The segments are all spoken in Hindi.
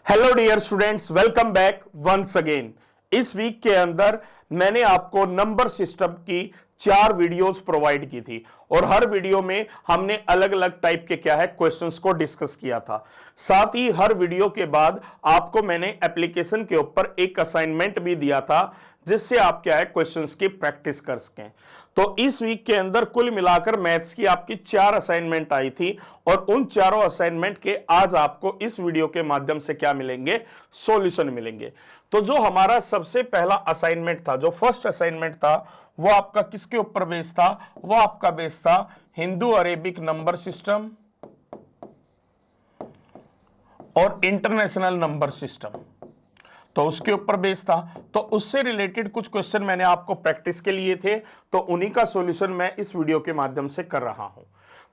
Hello dear students, welcome back once again. इस वीक के अंदर मैंने आपको नंबर सिस्टम की 4 वीडियोस प्रोवाइड की थी और हर वीडियो में हमने अलग अलग टाइप के क्वेश्चंस को डिस्कस किया था। साथ ही हर वीडियो के बाद आपको मैंने एप्लीकेशन के ऊपर एक असाइनमेंट भी दिया था जिससे आप क्वेश्चंस की प्रैक्टिस कर सकें। तो इस वीक के अंदर कुल मिलाकर मैथ्स की आपकी 4 असाइनमेंट आई थी और उन चारों असाइनमेंट के आज आपको इस वीडियो के माध्यम से क्या मिलेंगे, सॉल्यूशन मिलेंगे। तो जो हमारा सबसे पहला असाइनमेंट था, जो फर्स्ट असाइनमेंट था, वो आपका किसके ऊपर बेस था? वो आपका बेस था हिंदू अरेबिक नंबर सिस्टम और इंटरनेशनल नंबर सिस्टम। तो उसके ऊपर बेस था। तो उससे रिलेटेड कुछ क्वेश्चन मैंने आपको प्रैक्टिस के लिए थे, तो उन्हीं का सॉल्यूशन मैं इस वीडियो के माध्यम से कर रहा हूं।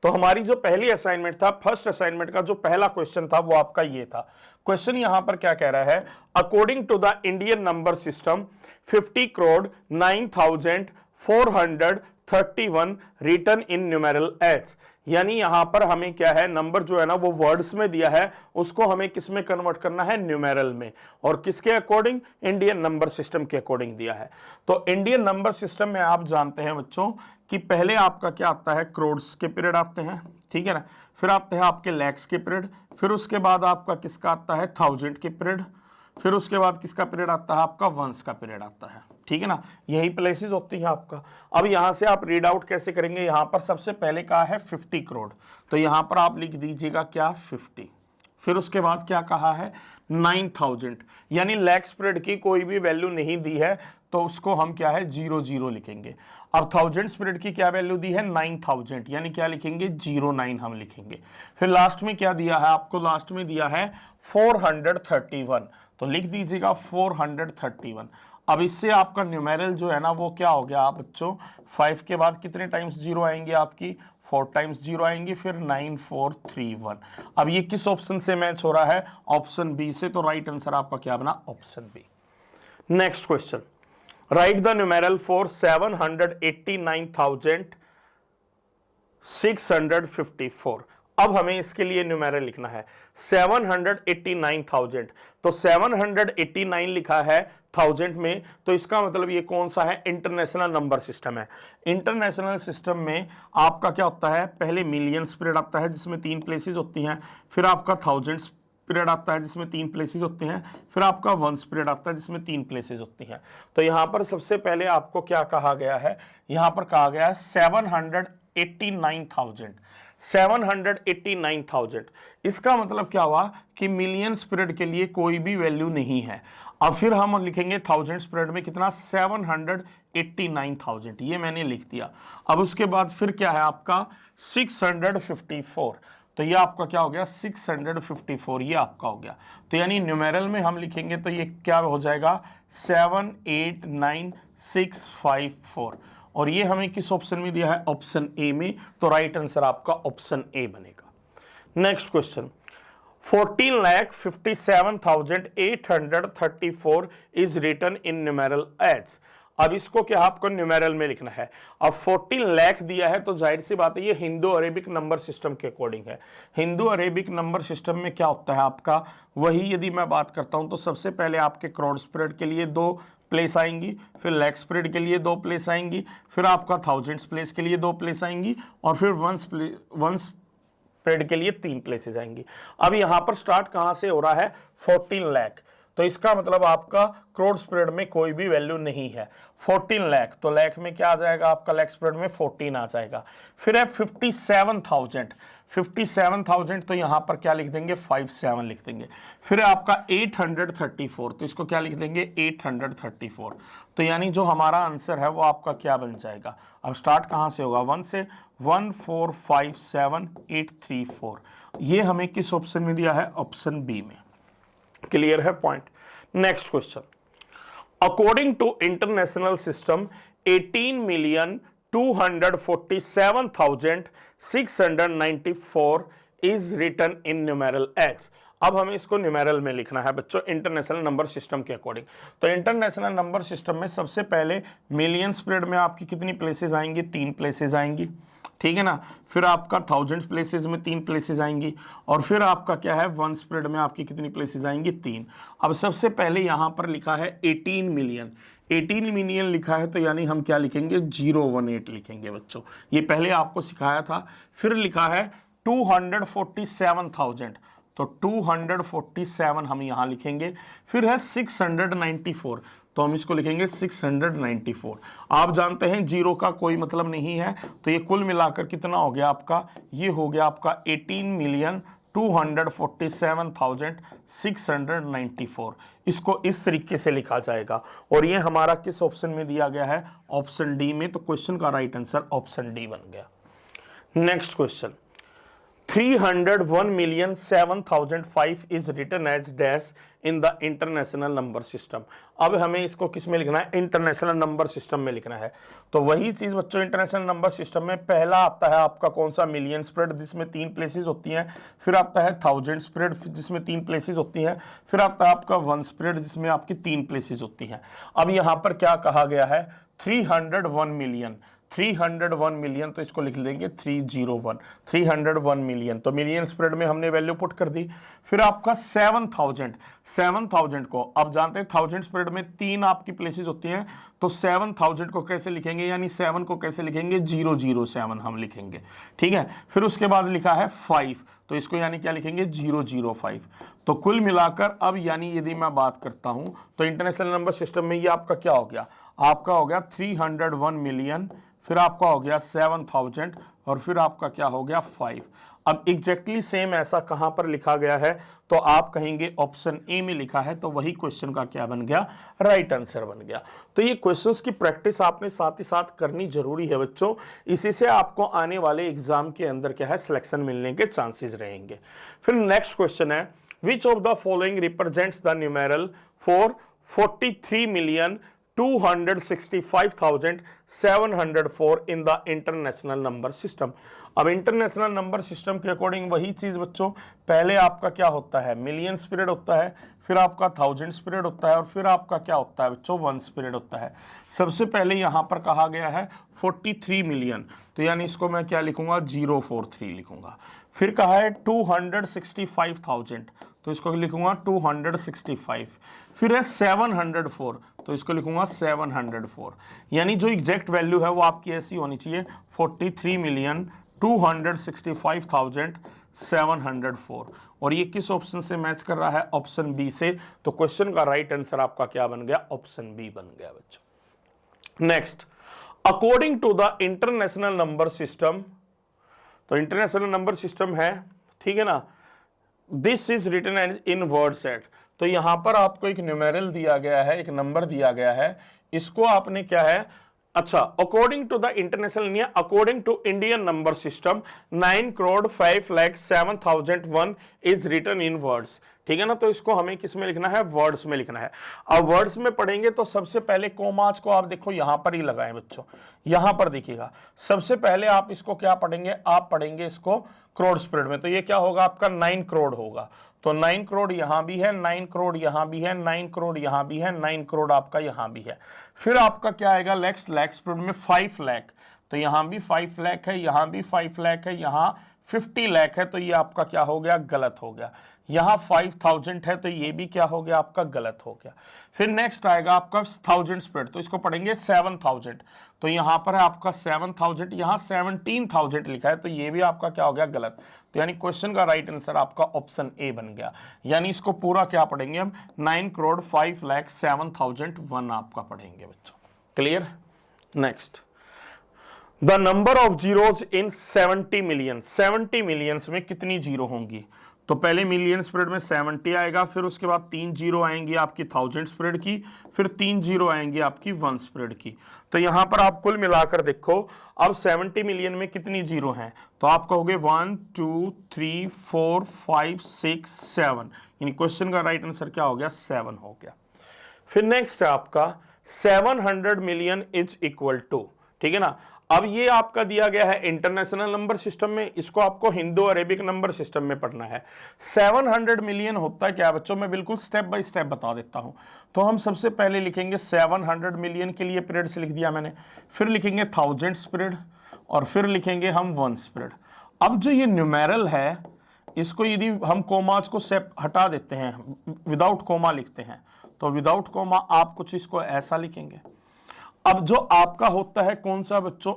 तो हमारी जो पहली असाइनमेंट था, फर्स्ट असाइनमेंट का जो पहला क्वेश्चन था वो आपका ये था। क्वेश्चन यहां पर क्या कह रहा है? According to the Indian number system 50 crore 9,431 written in numeral as. यानी यहां पर हमें क्या है, नंबर जो है ना वो वर्ड्स में दिया है, उसको हमें किस में कन्वर्ट करना है? न्यूमेरल में। और किसके अकॉर्डिंग? इंडियन नंबर सिस्टम के अकॉर्डिंग दिया है। तो इंडियन नंबर सिस्टम में आप जानते हैं बच्चों कि पहले आपका क्या आता है? करोड्स के पीरियड आते हैं, ठीक है ना। फिर आते हैं आपके लैक्स के पीरियड, फिर उसके बाद आपका किसका आता है? थाउजेंड के पीरियड, फिर उसके बाद किसका पीरियड आता है? आपका वंस का पीरियड आता है, ठीक है ना। यही प्लेसेस होती है आपका। अब यहां से आप रीड आउट कैसे करेंगे? यहां पर सबसे पहले कहा है 50 करोड़, तो यहां पर आप लिख दीजिएगा क्या? 50। फिर उसके बाद क्या कहा है? 9000, यानी लैक्स पीरियड की कोई भी वैल्यू नहीं दी है तो उसको हम क्या है? 00 लिखेंगे। अब थाउजेंड्स पीरियड की क्या वैल्यू दी है? 9000, यानी क्या लिखेंगे? 09 हम लिखेंगे। फिर लास्ट में क्या दिया है आपको? लास्ट में दिया है 431, तो लिख दीजिएगा 431। अब इससे आपका न्यूमेरल जो है ना वो क्या हो गया आप बच्चों? 5 के बाद कितने टाइम्स 0 आएंगे? आपकी 4 टाइम्स 0 आएंगे, फिर 9431। अब ये किस ऑप्शन से मैच हो रहा है? ऑप्शन बी से। तो राइट आंसर आपका क्या बना? Option B. Next question, write the numeral for 789,654। अब हमें इसके लिए न्यूमेरल लिखना है 789,000। तो 789 लिखा है थाउजेंड में, तो इसका मतलब ये कौन सा है? इंटरनेशनल नंबर सिस्टम है। इंटरनेशनल सिस्टम में आपका क्या होता है? पहले मिलियंस पीरियड आता है जिसमें 3 प्लेसेस होती हैं, फिर आपका थाउजेंड्स पीरियड आता है जिसमें 3 प्लेसेस होते हैं, फिर आपका वंस पीरियड आता है जिसमें 3 प्लेसेस होती हैं। तो यहां पर सबसे पहले आपको क्या कहा गया है? यहां पर कहा गया है 789,000। 789,000, इसका मतलब क्या हुआ कि मिलियंस पीरियड के लिए कोई भी वैल्यू नहीं है। अब फिर हम लिखेंगे थाउजेंड्स पीरियड में कितना? 789,000, ये मैंने लिख दिया। अब उसके बाद फिर क्या है आपका? 654, तो ये आपका क्या हो गया? 654, ये आपका हो गया। तो यानी न्यूमेरल में हम लिखेंगे तो ये क्या हो जाएगा? 789,654। और ये हमें किस ऑप्शन में दिया है? ऑप्शन ए में। तो राइट आंसर आपका ऑप्शन ए बनेगा। Next question, 14,57,834 is written in numeral as. अब इसको क्या आपको न्यूमेरल में लिखना है। अब 14 लाख दिया है तो जाहिर सी बात है ये हिंदू अरेबिक नंबर सिस्टम के अकॉर्डिंग है। हिंदू अरेबिक नंबर सिस्टम में क्या होता है आपका? वही यदि मैं बात करता हूं तो सबसे पहले आपके करोड़ पीरियड के लिए 2 प्लेस आएंगी, फिर लैक्स पीरियड के लिए 2 प्लेस आएंगी, फिर आपका थाउजेंड्स प्लेस के लिए 2 प्लेस आएंगी, और फिर वंस पीरियड के लिए 3 प्लेसेस आएंगी। अब यहां पर स्टार्ट कहां से हो रहा है? 14 लाख, तो इसका मतलब आपका करोड़ पीरियड में कोई भी वैल्यू नहीं है। 14 लाख, तो लाख में क्या आ जाएगा आपका? लैक्स पीरियड में 14 आ जाएगा। फिर है 57,000, 57,000, तो यहां पर क्या लिख देंगे? 57 लिख देंगे। फिर है आपका 834, तो इसको क्या लिख देंगे? 834। तो यानी जो हमारा आंसर है वो आपका क्या बन जाएगा? अब स्टार्ट कहां से होगा? 1 से। 1457834, ये हमें किस ऑप्शन में दिया है? ऑप्शन बी में। क्लियर है point? Next question, according to international system 18,247,694 is written in numeral as. अब हमें इसको न्यूमेरल में लिखना है बच्चों, इंटरनेशनल नंबर सिस्टम के अकॉर्डिंग। तो इंटरनेशनल नंबर सिस्टम में सबसे पहले मिलियंस पीरियड में आपकी कितनी प्लेसेस आएंगी? 3 प्लेसेस आएंगी। ठीक है ना। फिर आपका 1000 प्लेसेस में 3 प्लेसेस आएंगी, और फिर आपका क्या है 1 स्प्रेड में आपकी कितनी प्लेसेस आएंगी 3। अब सबसे पहले यहां पर लिखा है 18 मिलियन, 18 मिलियन लिखा है तो यानी हम क्या लिखेंगे 018 लिखेंगे बच्चों, ये पहले आपको सिखाया था। फिर लिखा है 247,000, तो 247 हम यहां लिखेंगे। फिर है 694, तो हम इसको लिखेंगे 694। आप जानते हैं जीरो का कोई मतलब नहीं है, तो ये कुल मिलाकर कितना हो गया आपका, ये हो गया आपका 18,247,694। इसको इस तरीके से लिखा जाएगा, और ये हमारा किस ऑप्शन में दिया गया है, ऑप्शन डी में। तो क्वेश्चन का राइट आंसर ऑप्शन डी बन गया। Next question, 301,007,005 is written as dash in the international number system. अब हमें इसको किस में लिखना है, इंटरनेशनल नंबर सिस्टम में लिखना है। तो वही चीज बच्चों, इंटरनेशनल नंबर सिस्टम में पहला आता है आपका कौन सा, मिलियन स्प्रेड जिसमें 3 प्लेसेस होती हैं। फिर आता है 1000 स्प्रेड जिसमें 3 प्लेसेस होती हैं। फिर आता है आपका 1 स्प्रेड जिसमें आपकी 3 प्लेसेस होती हैं। अब यहां पर क्या कहा गया है, 301 मिलियन, 301 मिलियन, तो इसको लिख लेंगे 301, 301 मिलियन। तो मिलियन स्प्रेड में हमने वैल्यू पुट कर दी। फिर आपका 7000, 7000 को अब जानते हैं 1000 स्प्रेड में 3 आपकी प्लेसेस होती हैं, तो 7000 को कैसे लिखेंगे, यानी 7 को कैसे लिखेंगे 007 हम लिखेंगे, ठीक है। फिर उसके बाद लिखा है 5, तो इसको यानी क्या लिखेंगे 005। तो कुल मिलाकर अब यानी यदि मैं बात करता हूं तो इंटरनेशनल नंबर सिस्टम में ये आपका क्या हो गया, आपका हो गया 301 मिलियन, फिर आपका हो गया 7000, और फिर आपका क्या हो गया 5। अब एग्जैक्टली सेम ऐसा कहां पर लिखा गया है, तो आप कहेंगे ऑप्शन ए में लिखा है, तो वही क्वेश्चन का क्या बन गया, राइट आंसर बन गया। तो ये क्वेश्चंस की प्रैक्टिस आपने साथ ही साथ करनी जरूरी है बच्चों, इसी से आपको आने वाले एग्जाम के अंदर क्या है सिलेक्शन मिलने के चांसेस रहेंगे। फिर नेक्स्ट क्वेश्चन है, which of the following represents the numeral for 43,265,704 in the international number system. अब इंटरनेशनल नंबर सिस्टम के अकॉर्डिंग वही चीज बच्चों, पहले आपका क्या होता है, मिलियन स्प्रेड होता है, फिर आपका 1000 स्प्रेड होता है, और फिर आपका क्या होता है बच्चों 1 स्प्रेड होता है। सबसे पहले यहां पर कहा गया है 43 मिलियन, तो यानी इसको मैं क्या लिखूंगा 043 लिखूंगा। फिर कहा है 265,000, तो इसको लिखूंगा 265। फिर है 704, तो इसको लिखूंगा 704। यानी जो एग्जैक्ट वैल्यू है वो आपकी ऐसी होनी चाहिए 43,265,704, और ये किस ऑप्शन से मैच कर रहा है, ऑप्शन बी से। तो क्वेश्चन का राइट आंसर आपका क्या बन गया, ऑप्शन बी बन गया बच्चों। Next, according to the international number system, तो इंटरनेशनल नंबर सिस्टम है, ठीक है ना, this is written in word set. तो यहां पर आपको एक न्यूमेरल दिया गया है, एक नंबर दिया गया है, इसको आपने क्या है, अच्छा, according to the international India, according to Indian number system 9,05,07,001 is written in words, ठीक है ना। तो इसको हमें किस में लिखना है, वर्ड्स में लिखना है। अब वर्ड्स में पढ़ेंगे तो सबसे पहले कोमाज को आप देखो यहां पर ही लगाएं बच्चों, यहां पर देखिएगा। सबसे पहले आप इसको क्या पढ़ेंगे, आप पढ़ेंगे इसको करोड़ स्प्रेड में, तो ये क्या होगा आपका 9 करोड़ होगा। तो 9 करोड़ यहां भी है, 9 करोड़ यहां भी है, 9 करोड़ यहां भी है, 9 करोड़ आपका यहां भी है। फिर आपका क्या आएगा, लाख स्प्रेड में 5 लाख, तो यहां भी 5 लाख है, यहां भी 5 लाख है, यहां 50 लाख है, तो ये आपका क्या हो गया, गलत हो गया। यहां 5000 है, तो ये भी क्या हो गया आपका, गलत हो गया। फिर नेक्स्ट आएगा आपका 1000 स्प्रेड, तो इसको पढ़ेंगे 7000, तो यहां पर है आपका 7000, यहां 17000 लिखा है, तो ये भी आपका क्या हो गया, गलत। तो यानी क्वेश्चन का राइट आंसर आपका ऑप्शन ए बन गया। यानी इसको पूरा क्या पढ़ेंगे हम, 9,05,07,001 आपका पढ़ेंगे बच्चों। Clear. Next, the number of zeros in 70 million, 70 millions में कितनी जीरो होंगी। तो पहले मिलियन स्प्रेड में 70 आएगा, फिर उसके बाद 3 जीरो आएंगी आपकी 1000 स्प्रेड की, फिर 3 जीरो आएंगी आपकी 1 स्प्रेड की। तो यहां पर आप कुल मिलाकर देखो, अब 70 मिलियन में कितनी जीरो हैं, तो आप कहोगे 1 2 3 4 5 6 7, यानी क्वेश्चन का राइट आंसर क्या हो गया, 7 हो गया। फिर नेक्स्ट है आपका 700 मिलियन इज इक्वल टू, ठीक है ना। अब ये आपका दिया गया है इंटरनेशनल नंबर सिस्टम में, इसको आपको हिंदू अरेबिक नंबर सिस्टम में पढ़ना है। 700 मिलियन होता है क्या बच्चों, मैं बिल्कुल स्टेप बाय स्टेप बता देता हूं। तो हम सबसे पहले लिखेंगे 700 मिलियन के लिए पीरियड्स लिख दिया मैंने, फिर लिखेंगे 1000 स्प्रेड, और फिर लिखेंगे हम 1 स्प्रेड। अब जो ये न्यूमेरल है, इसको यदि हम कोमाज को हटा देते हैं, विदाउट कोमा लिखते हैं, तो विदाउट कोमा आप कुछ इसको ऐसा लिखेंगे। अब जो आपका होता है कौन सा बच्चों,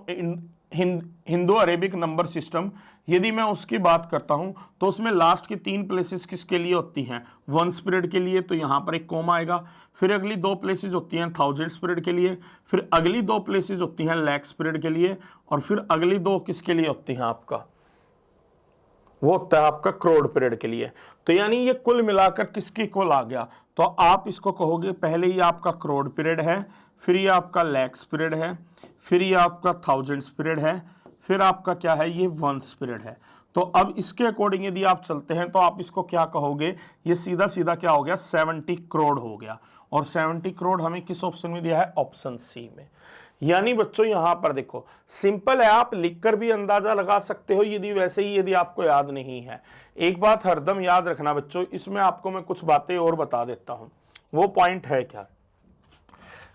हिंदू अरेबिक नंबर सिस्टम, यदि मैं उसकी बात करता हूं तो उसमें लास्ट की 3 प्लेसेस किसके लिए होती हैं, 1 स्प्रेड के लिए, तो यहां पर एक कोमा आएगा। फिर अगली 2 प्लेसेस होती हैं 1000 स्प्रेड के लिए, फिर अगली 2 प्लेसेस होती हैं लाख स्प्रेड के लिए, और फिर अगली 2 किसके लिए होती हैं आपका, वो होता है आपका करोड़ पीरियड के लिए। तो यानी ये कुल मिलाकर किसके इक्वल आ गया, तो आप इसको कहोगे पहले ही आपका करोड़ पीरियड है, फिर ये आपका लैक्स पीरियड है, फिर ये आपका 1000 पीरियड है, फिर आपका क्या है, ये 1 पीरियड है। तो अब इसके अकॉर्डिंग यदि आप चलते हैं तो आप इसको क्या कहोगे, ये सीधा सीधा क्या हो गया, 70 करोड़ हो गया। और 70 करोड़ हमें किस ऑप्शन में दिया है, ऑप्शन सी में। यानी बच्चों यहां पर देखो सिंपल है, आप लिखकर भी अंदाजा लगा सकते हो यदि वैसे ही यदि आपको याद नहीं है। एक बात हरदम याद रखना बच्चों, इसमें आपको मैं कुछ बातें और बता देता हूं। वो पॉइंट है क्या,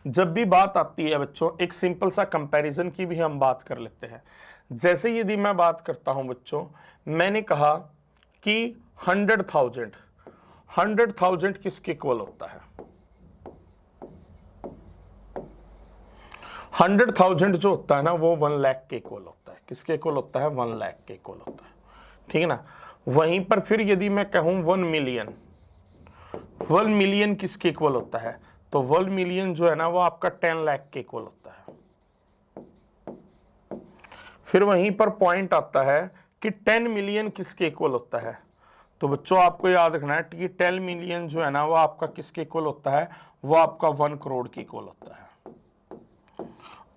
जब भी बात आती है बच्चों, एक सिंपल सा कंपैरिजन की भी हम बात कर लेते हैं। जैसे यदि मैं बात करता हूं बच्चों, मैंने कहा कि 100,000 किसके इक्वल होता है, 100,000 जो होता है ना वो 1 लाख के इक्वल होता है। किसके इक्वल होता है, 1 लाख के इक्वल होता है, ठीक है ना। वहीं पर फिर यदि मैं कहूं 1 मिलियन, 1 मिलियन किसके इक्वल होता है, तो 1 मिलियन जो है ना वो आपका 10 लाख के इक्वल होता है। फिर वहीं पर पॉइंट आता है कि 10 मिलियन किसके इक्वल होता है, तो बच्चों आपको याद रखना है कि 10 मिलियन जो है ना वो आपका किसके इक्वल होता है, वो आपका 1 करोड़ के इक्वल होता है।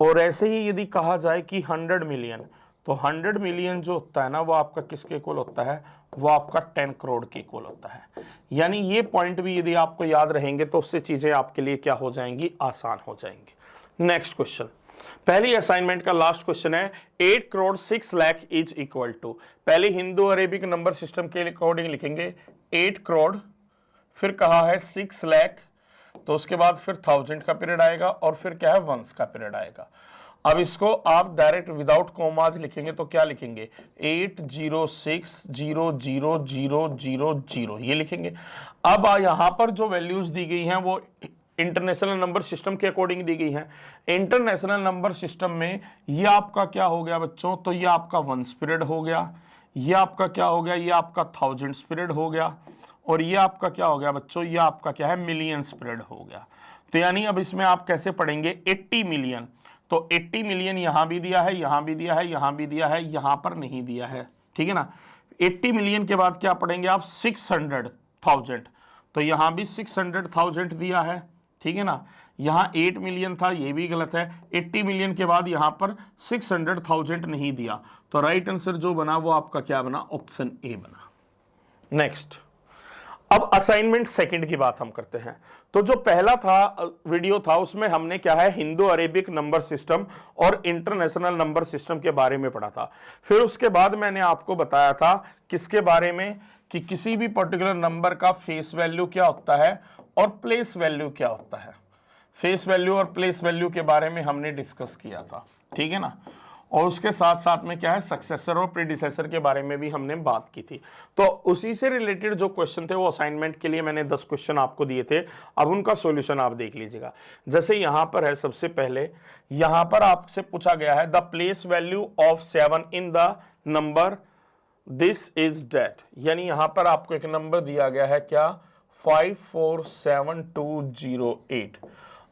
और ऐसे ही यदि कहा जाए कि 100 मिलियन, तो 100 मिलियन जो होता है ना वो आपका किसके इक्वल होता है, वो आपका 10 करोड़ के इक्वल होता है। यानी ये पॉइंट भी यदि आपको याद रहेंगे तो उससे चीजें आपके लिए क्या हो जाएंगी, आसान हो जाएंगी। नेक्स्ट क्वेश्चन, पहली असाइनमेंट का लास्ट क्वेश्चन है, 8 crore 6 lakh is equal to, पहले हिंदू अरेबिक नंबर सिस्टम के अकॉर्डिंग लिखेंगे 8 करोड़, फिर कहा है 6 लाख, तो उसके बाद फिर 1000 का पीरियड आएगा और फिर क्या है 1 का पीरियड आएगा। अब इसको आप डायरेक्ट विदाउट कोमाज लिखेंगे तो क्या लिखेंगे, 806000000 ये लिखेंगे। अब यहां पर जो वैल्यूज दी गई हैं वो इंटरनेशनल नंबर सिस्टम के अकॉर्डिंग दी गई हैं। इंटरनेशनल नंबर सिस्टम में ये आपका क्या हो गया बच्चों, तो ये आपका 1 पीरियड हो गया, ये आपका क्या हो गया, ये आपका 1000 पीरियड हो गया, और ये आपका क्या हो गया बच्चों, ये आपका क्या है, मिलियंस पीरियड हो गया। तो यानी अब इसमें आप कैसे पढ़ेंगे, 80 मिलियन, तो 80 मिलियन यहां भी दिया है, यहां भी दिया है, यहां भी दिया है, यहां पर नहीं दिया है, ठीक है ना। 80 मिलियन के बाद क्या पढ़ेंगे आप, 600,000, तो यहां भी 600,000 दिया है, ठीक है ना। यहां 8 मिलियन था, ये भी गलत है। 80 मिलियन के बाद यहां पर 600,000 नहीं दिया, तो राइट आंसर जो बना वो आपका क्या बना, ऑप्शन ए बना। नेक्स्ट, अब असाइनमेंट सेकंड की बात हम करते हैं। तो जो पहला था वीडियो था उसमें हमने क्या है, हिंदू अरेबिक नंबर सिस्टम और इंटरनेशनल नंबर सिस्टम के बारे में पढ़ा था। फिर उसके बाद मैंने आपको बताया था किसके बारे में, कि किसी भी पर्टिकुलर नंबर का फेस वैल्यू क्या होता है और प्लेस वैल्यू क्या होता है। फेस वैल्यू और प्लेस वैल्यू के बारे में हमने डिस्कस किया था, ठीक है ना। और उसके साथ साथ में क्या है, सक्सेसर और प्रीडिसेसर के बारे में भी हमने बात की थी। तो उसी से रिलेटेड जो क्वेश्चन थे वो असाइनमेंट के लिए मैंने 10 क्वेश्चन आपको दिए थे। अब उनका सॉल्यूशन आप देख लीजिएगा। जैसे यहां पर है, सबसे पहले यहां पर आपसे पूछा गया है the place value of 7 in the number this is that, यानी यहां पर आपको एक नंबर दिया गया है क्या, 547208।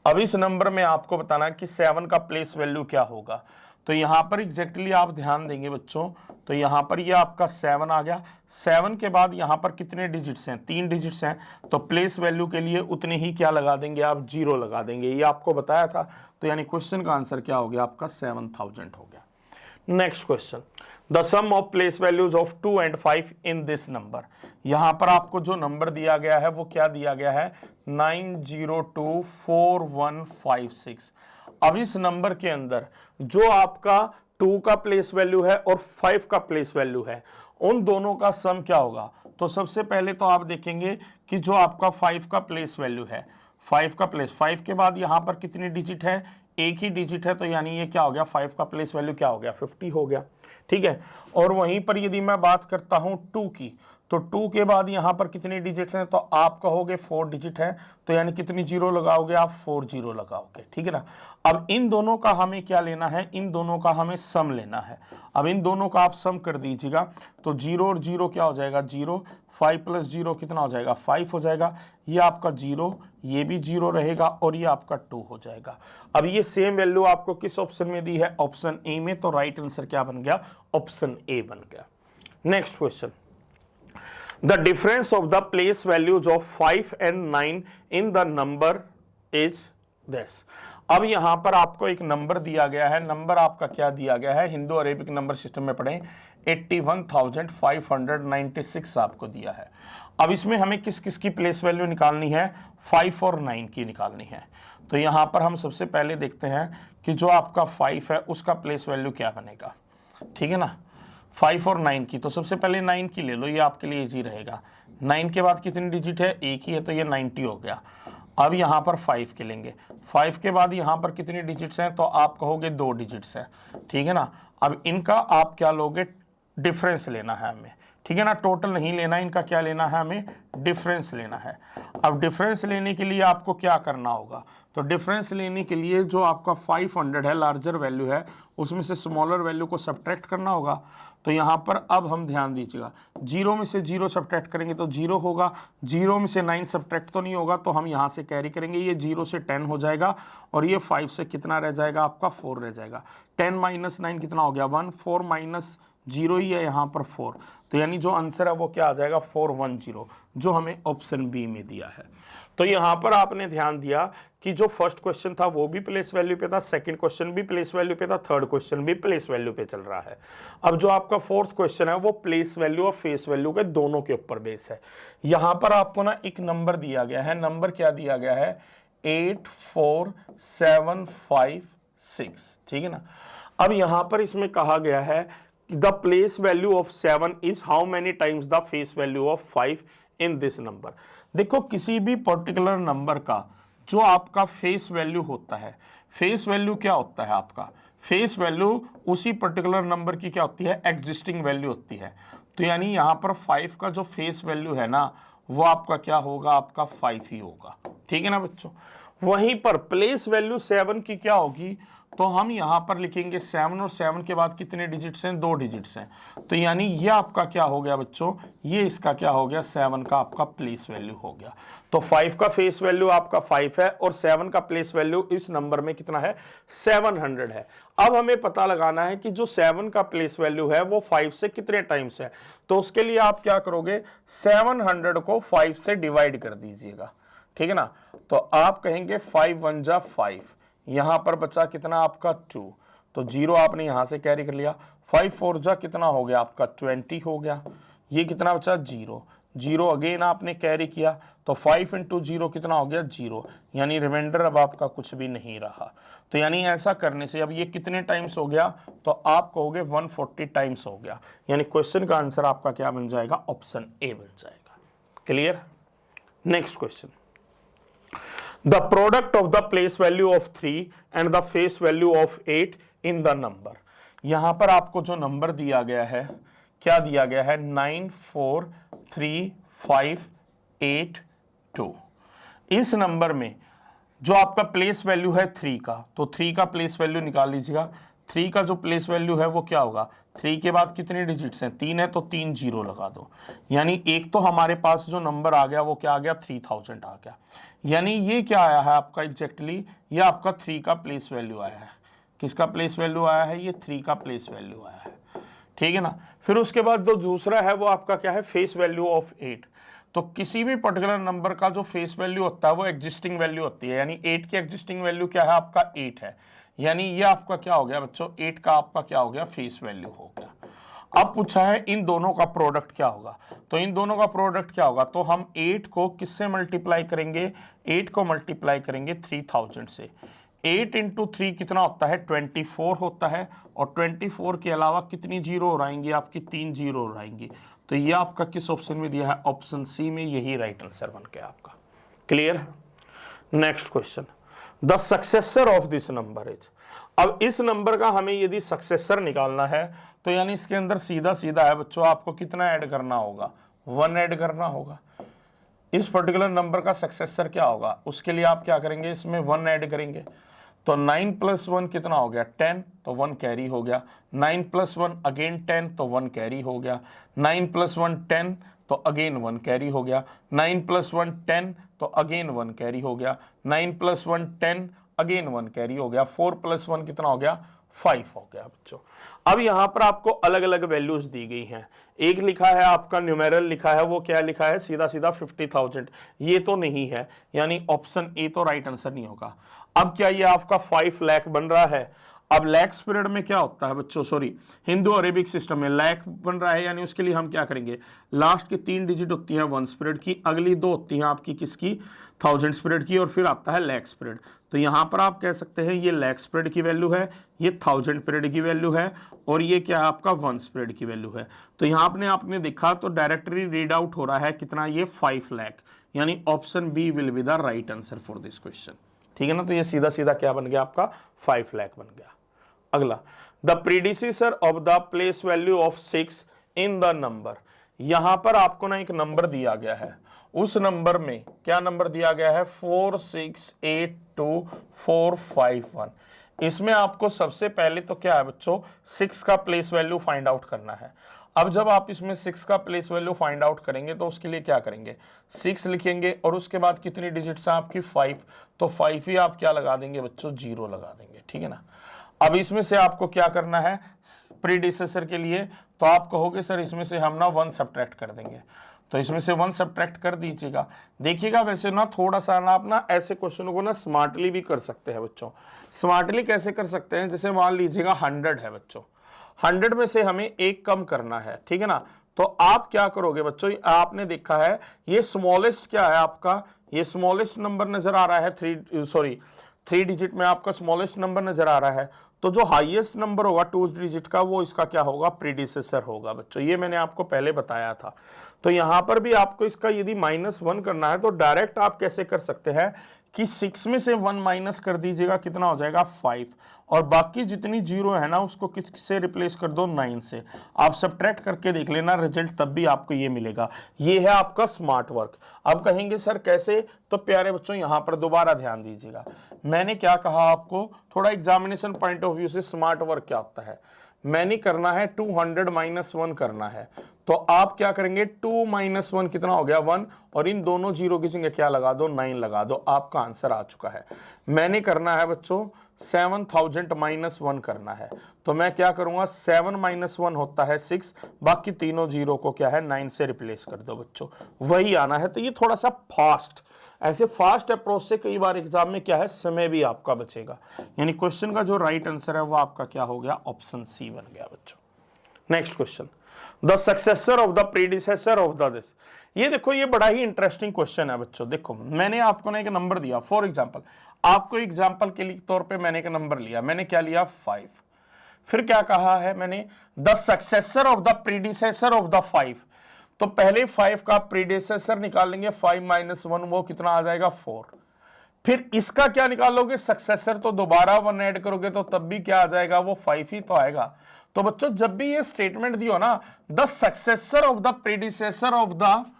अब इस नंबर में आपको बताना है कि 7 का प्लेस वैल्यू क्या होगा। तो यहां पर एग्जैक्टली आप ध्यान देंगे बच्चों, तो यहां पर ये आपका 7 आ गया। 7 के बाद यहां पर कितने डिजिट्स हैं, 3 डिजिट्स हैं, तो प्लेस वैल्यू के लिए उतने ही क्या लगा देंगे आप, 0 लगा देंगे। ये आपको बताया था। तो यानी क्वेश्चन का आंसर क्या हो गया आपका, 7000 हो गया। Next question, the sum of place values of 2 and 5 in this number. यहां पर आपको जो नंबर दिया गया है वो क्या दिया गया है, 9024156। अब इस नंबर के अंदर जो आपका 2 का प्लेस वैल्यू है और 5 का प्लेस वैल्यू है, उन दोनों का सम क्या होगा। तो सबसे पहले तो आप देखेंगे कि जो आपका 5 का प्लेस वैल्यू है 5 का प्लेस, 5 के बाद यहाँ पर कितनी डिजिट है, एक ही डिजिट है, तो यानी ये क्या हो गया, 5 का प्लेस वैल्यू क्या हो गया, 50 हो गया। ठीक है, और वहीं पर यदि मैं बात करता हूं 2 की, तो 2 के बाद यहां पर कितनी डिजिट्स हैं, तो आप कहोगे 4 डिजिट है, तो यानी कितनी जीरो लगाओगे आप, 4 जीरो लगाओगे। ठीक है ना। अब इन दोनों का हमें क्या लेना है, इन दोनों का हमें सम लेना है। अब इन दोनों का आप सम कर दीजिएगा, तो 0 और 0 क्या हो जाएगा, 0, 5 प्लस 0 कितना हो जाएगा, 5 हो जाएगा। ये आपका 0, ये भी 0 रहेगा, और ये आपका 2 हो जाएगा। अब ये सेम वैल्यू आपको किस ऑप्शन में दी है, ऑप्शन ए में, तो राइट आंसर क्या बन गया, ऑप्शन ए बन गया। Next question, the difference of the place values of 5 and 9 in the number is this। अब यहां पर आपको एक नंबर दिया गया है, नंबर आपका क्या दिया गया है, हिंदू अरेबिक नंबर सिस्टम में पढ़ें, 81,596 आपको दिया है। अब इसमें हमें किस किस की प्लेस वैल्यू निकालनी है, 5 और 9 की निकालनी है। तो यहां पर हम सबसे पहले देखते हैं कि जो आपका 5 है उसका प्लेस वैल्यू क्या बनेगा। ठीक है ना, 5 और 9 की, तो सबसे पहले 9 की ले लो, ये आपके लिए इजी रहेगा। 9 के बाद कितनी डिजिट है, एक ही है, तो ये 90 हो गया। अब यहाँ पर 5 के लेंगे, 5 के बाद यहाँ पर कितनी डिजिट्स हैं, तो आप कहोगे 2 डिजिट्स हैं। ठीक है ना, अब इनका आप क्या लोगे, डिफरेंस लेना है हमें। ठीक है ना, टोटल नहीं लेना है, इनका क्या लेना है, हमें डिफरेंस लेना है। अब डिफरेंस लेने के लिए आपको क्या करना होगा, तो डिफरेंस लेने के लिए जो आपका 500 है, लार्जर वैल्यू है, उसमें से स्मॉलर वैल्यू को सब्ट्रैक्ट करना होगा। तो यहाँ पर अब हम ध्यान दीजिएगा, 0 में से 0 सब्ट्रैक्ट करेंगे तो 0 होगा, 0 में से 9 सब्ट्रैक्ट तो नहीं होगा, तो हम यहाँ से कैरी करेंगे, ये 0 से 10 हो जाएगा, और ये 5 से कितना रह जाएगा, आपका 4 रह जाएगा। 10 माइनस 9 कितना हो गया, 1, 4 माइनस 0 ही है यहाँ पर 4, तो यानी जो आंसर है वो क्या आ जाएगा, 410, जो हमें ऑप्शन बी में दिया है। तो यहाँ पर आपने ध्यान दिया कि जो फर्स्ट क्वेश्चन था वो भी प्लेस वैल्यू पे था, सेकंड क्वेश्चन भी प्लेस वैल्यू पे था, थर्ड क्वेश्चन भी प्लेस वैल्यू पे चल रहा है। अब जो आपका फोर्थ क्वेश्चन है वो प्लेस वैल्यू और फेस वैल्यू के दोनों के ऊपर बेस है। यहाँ पर आपको ना एक नंबर दिया गया है, नंबर क्या दिया गया है, 84756। ठीक है ना। अब यहाँ पर इसमें कहा गया है the place value of 7 is how many times the face value of 5 in this number. देखो किसी भी पर्टिकुलर नंबर का जो आपका फेस वैल्यू होता है, फेस वैल्यू क्या होता है आपका, फेस वैल्यू उसी पर्टिकुलर नंबर की क्या होती है, एग्जिस्टिंग वैल्यू होती है। तो यानी यहाँ पर 5 का जो फेस वैल्यू है ना, वो आपका क्या होगा, आपका 5 ही होगा। ठीक है ना बच्चों। वहीं पर प्लेस वैल्यू 7 की क्या होगी, तो हम यहां पर लिखेंगे 7, और 7 के बाद कितने डिजिट्स हैं, 2 डिजिट्स हैं। तो यानी ये आपका क्या हो गया बच्चों, ये इसका क्या हो गया, 7 का आपका प्लेस वैल्यू हो गया। तो 5 का फेस वैल्यू आपका 5 है, और 7 का प्लेस वैल्यू इस नंबर में कितना है, 700 है। अब हमें पता लगाना है कि जो 7 का प्लेस वैल्यू है वो 5 से कितने टाइम्स है। तो उसके लिए आप क्या करोगे, 700 को 5 से डिवाइड कर दीजिएगा। ठीक है ना। तो आप कहेंगे 5 1 जा 5, यहां पर बचा कितना आपका 2, तो 0 आपने यहां से कैरी कर लिया। 5 4 जा कितना हो गया आपका 20 हो गया। ये कितना बचा 0, 0 अगेन आपने कैरी किया, तो 5 इंटू 0 कितना हो गया 0, यानी रिमाइंडर अब आपका कुछ भी नहीं रहा। तो यानी ऐसा करने से अब ये कितने टाइम्स हो गया, तो आप कहोगे 140 टाइम्स हो गया। यानी क्वेश्चन का आंसर आपका क्या बन जाएगा, ऑप्शन ए बन जाएगा। Clear. Next question, the product of the place value of 3 and the face value of 8 in the number। यहां पर आपको जो नंबर दिया गया है, क्या दिया गया है, 94358 2। इस नंबर में जो आपका प्लेस वैल्यू है 3 का, तो 3 का प्लेस वैल्यू निकाल लीजिएगा। 3 का जो प्लेस वैल्यू है वो क्या होगा, 3 के बाद कितने डिजिट्स हैं, 3 है, तो 3 जीरो लगा दो। यानी एक तो हमारे पास जो नंबर आ गया वो क्या आ गया, 3000 आ गया। यानी ये क्या आया है आपका एग्जैक्टली, ये आपका 3 का प्लेस वैल्यू आया है। किसका प्लेस वैल्यू आया है, ये 3 का प्लेस वैल्यू आया है। ठीक है ना। फिर उसके बाद जो दूसरा है वो आपका क्या है, फेस वैल्यू ऑफ 8। तो किसी भी पर्टिकुलर नंबर का जो फेस वैल्यू होता है वो एग्जिस्टिंग वैल्यू होती है। यानी 8 की एग्जिस्टिंग वैल्यू क्या है, आपका 8 है। यानी ये आपका क्या हो गया बच्चों, 8 का आपका क्या हो गया, फेस वैल्यू हो गया। अब पूछा है इन दोनों का प्रोडक्ट क्या होगा, तो इन दोनों का प्रोडक्ट क्या होगा, तो हम 8 को किससे मल्टीप्लाई करेंगे, 8 को मल्टीप्लाई करेंगे 3000 से। 8 इंटू 3 कितना होता है, 24 होता है, और 24 के अलावा कितनी जीरो हो आएंगी, आपकी 3 जीरो हो आएंगी। तो ये आपका किस ऑप्शन में दिया है, ऑप्शन सी में, यही राइट आंसर बन गया आपका। क्लियर है। Next question, the successor of this number is. अब इस नंबर का हमें यदि सक्सेसर निकालना है तो यानी इसके अंदर सीधा सीधा है बच्चों, आपको कितना ऐड करना होगा, 1 ऐड करना होगा। इस पर्टिकुलर नंबर का सक्सेसर क्या होगा, उसके लिए आप क्या करेंगे, इसमें 1 ऐड करेंगे। तो 9 + 1 कितना हो गया, 10, तो 1 कैरी हो गया। 9 + 1 अगेन 10, तो 1 कैरी हो गया। 9 + 1 10, तो अगेन 1 कैरी हो गया। 9 + 1 10, तो अगेन 1 कैरी हो गया। 9 + 1 10, अगेन 1 कैरी हो गया। 4 + 1 कितना हो गया, 5 हो गया बच्चों। अब यहां पर आपको अलग अलग वैल्यूज दी गई हैं। एक लिखा है आपका न्यूमेरल लिखा है, वो क्या लिखा है, सीधा सीधा 50,000, ये तो नहीं है, यानी ऑप्शन ए तो राइट आंसर नहीं होगा। अब क्या ये आपका 5 लाख बन रहा है। अब लैक्स पीरियड में क्या होता है बच्चों, सॉरी हिंदू अरेबिक सिस्टम में लाख बन रहा है, यानी उसके लिए हम क्या करेंगे, लास्ट की 3 डिजिट होती है 1 पीरियड की, अगली 2 होती हैं आपकी किसकी, 1000 पीरियड की, और फिर आता है लैक्स पीरियड। तो यहां पर आप कह सकते हैं ये लैक्स पीरियड की वैल्यू है, ये 1000 पीरियड की वैल्यू है, और ये क्या है आपका 1 पीरियड की वैल्यू है। तो यहां आपने देखा तो डायरेक्टली रीड आउट हो रहा है कितना, ये 5 लाख, यानी option B will be the right answer for this question. ठीक है ना, तो ये सीधा सीधा क्या बन गया आपका, 5 लाख बन गया। अगला, the predecessor of the place value of 6 in the number. यहां पर आपको ना एक नंबर दिया गया है, उस नंबर में क्या नंबर दिया गया है, 4682451। इसमें आपको सबसे पहले तो क्या है बच्चों, 6 का प्लेस वैल्यू फाइंड आउट करना है। अब जब आप इसमें 6 का प्लेस वैल्यू फाइंड आउट करेंगे तो उसके लिए क्या करेंगे, 6 लिखेंगे और उसके बाद कितनी डिजिट्स हैं आपकी, 5, तो 5 ही आप क्या लगा देंगे बच्चों, 0 लगा देंगे। ठीक है ना। अब इसमें से आपको क्या करना है प्रीडिसेसर के लिए, तो आप कहोगे सर इसमें से हम ना 1 सब्ट्रैक्ट कर देंगे, तो इसमें से 1 सब्ट्रैक्ट कर दीजिएगा। देखिएगा वैसे ना थोड़ा सा ना आप ना ऐसे क्वेश्चनों को ना स्मार्टली भी कर सकते हैं बच्चों। स्मार्टली कैसे कर सकते हैं, जैसे मान लीजिएगा 100 है बच्चों, 100 में से हमें 1 कम करना है, ठीक है ना। तो आप क्या करोगे बच्चों, आपने देखा है ये स्मॉलेस्ट क्या है आपका, ये स्मॉलेस्ट नंबर नजर आ रहा है, 3 डिजिट में आपका स्मॉलेस्ट नंबर नजर आ रहा है, तो जो हाईएस्ट नंबर होगा 2 डिजिट का वो इसका क्या होगा, प्रीडिसेसर होगा बच्चों। ये मैंने आपको पहले बताया था। तो यहां पर भी आपको इसका यदि -1 करना है तो डायरेक्ट आप कैसे कर सकते हैं कि 6 में से 1 माइनस कर दीजिएगा, कितना हो जाएगा 5, और बाकी जितनी 0 है ना उसको किससे रिप्लेस कर दो, 9 से। आप सब्ट्रैक्ट करके देख लेना, रिजल्ट तब भी आपको ये मिलेगा। ये है आपका स्मार्ट वर्क। अब कहेंगे सर कैसे, तो प्यारे बच्चों यहां पर दोबारा ध्यान दीजिएगा, मैंने क्या कहा आपको, थोड़ा एग्जामिनेशन पॉइंट ऑफ व्यू से स्मार्ट वर्क क्या होता है। मैंने करना है 200 - 1 करना है, तो आप क्या करेंगे, 2 - 1 कितना हो गया, 1, और इन दोनों 0 की जगह क्या लगा दो, 9 लगा दो, आपका आंसर आ चुका है। मैंने करना है बच्चों 7000 - 1 करना है, तो मैं क्या करूंगा, 7 - 1 होता है 6, बाकी तीनों 0 को क्या है 9 से रिप्लेस कर दो बच्चों, वही आना है। तो ये थोड़ा सा फास्ट, ऐसे फास्ट अप्रोच से कई बार एग्जाम में क्या है, समय भी आपका बचेगा। यानी क्वेश्चन का जो राइट आंसर है वो आपका क्या हो गया, ऑप्शन सी बन गया बच्चों। Next question, the successor of the predecessor of the this. ये देखो ये बड़ा ही इंटरेस्टिंग क्वेश्चन है बच्चों। देखो मैंने आपको ना एक नंबर दिया, फॉर एग्जांपल आपको एग्जांपल के लिए तौर पे मैंने एक नंबर लिया, मैंने क्या लिया 5, फिर क्या कहा है मैंने, the successor of the predecessor of the 5। तो पहले 5 का प्रीडिसेसर निकालेंगे, 5 - 1 वो कितना आ जाएगा 4, फिर इसका क्या निकालोगे सक्सेसर, तो दोबारा 1 ऐड करोगे तो तब भी क्या आ जाएगा, वो 5 ही तो आएगा। तो बच्चों जब भी ये स्टेटमेंट दियो ना, the successor of the predecessor of the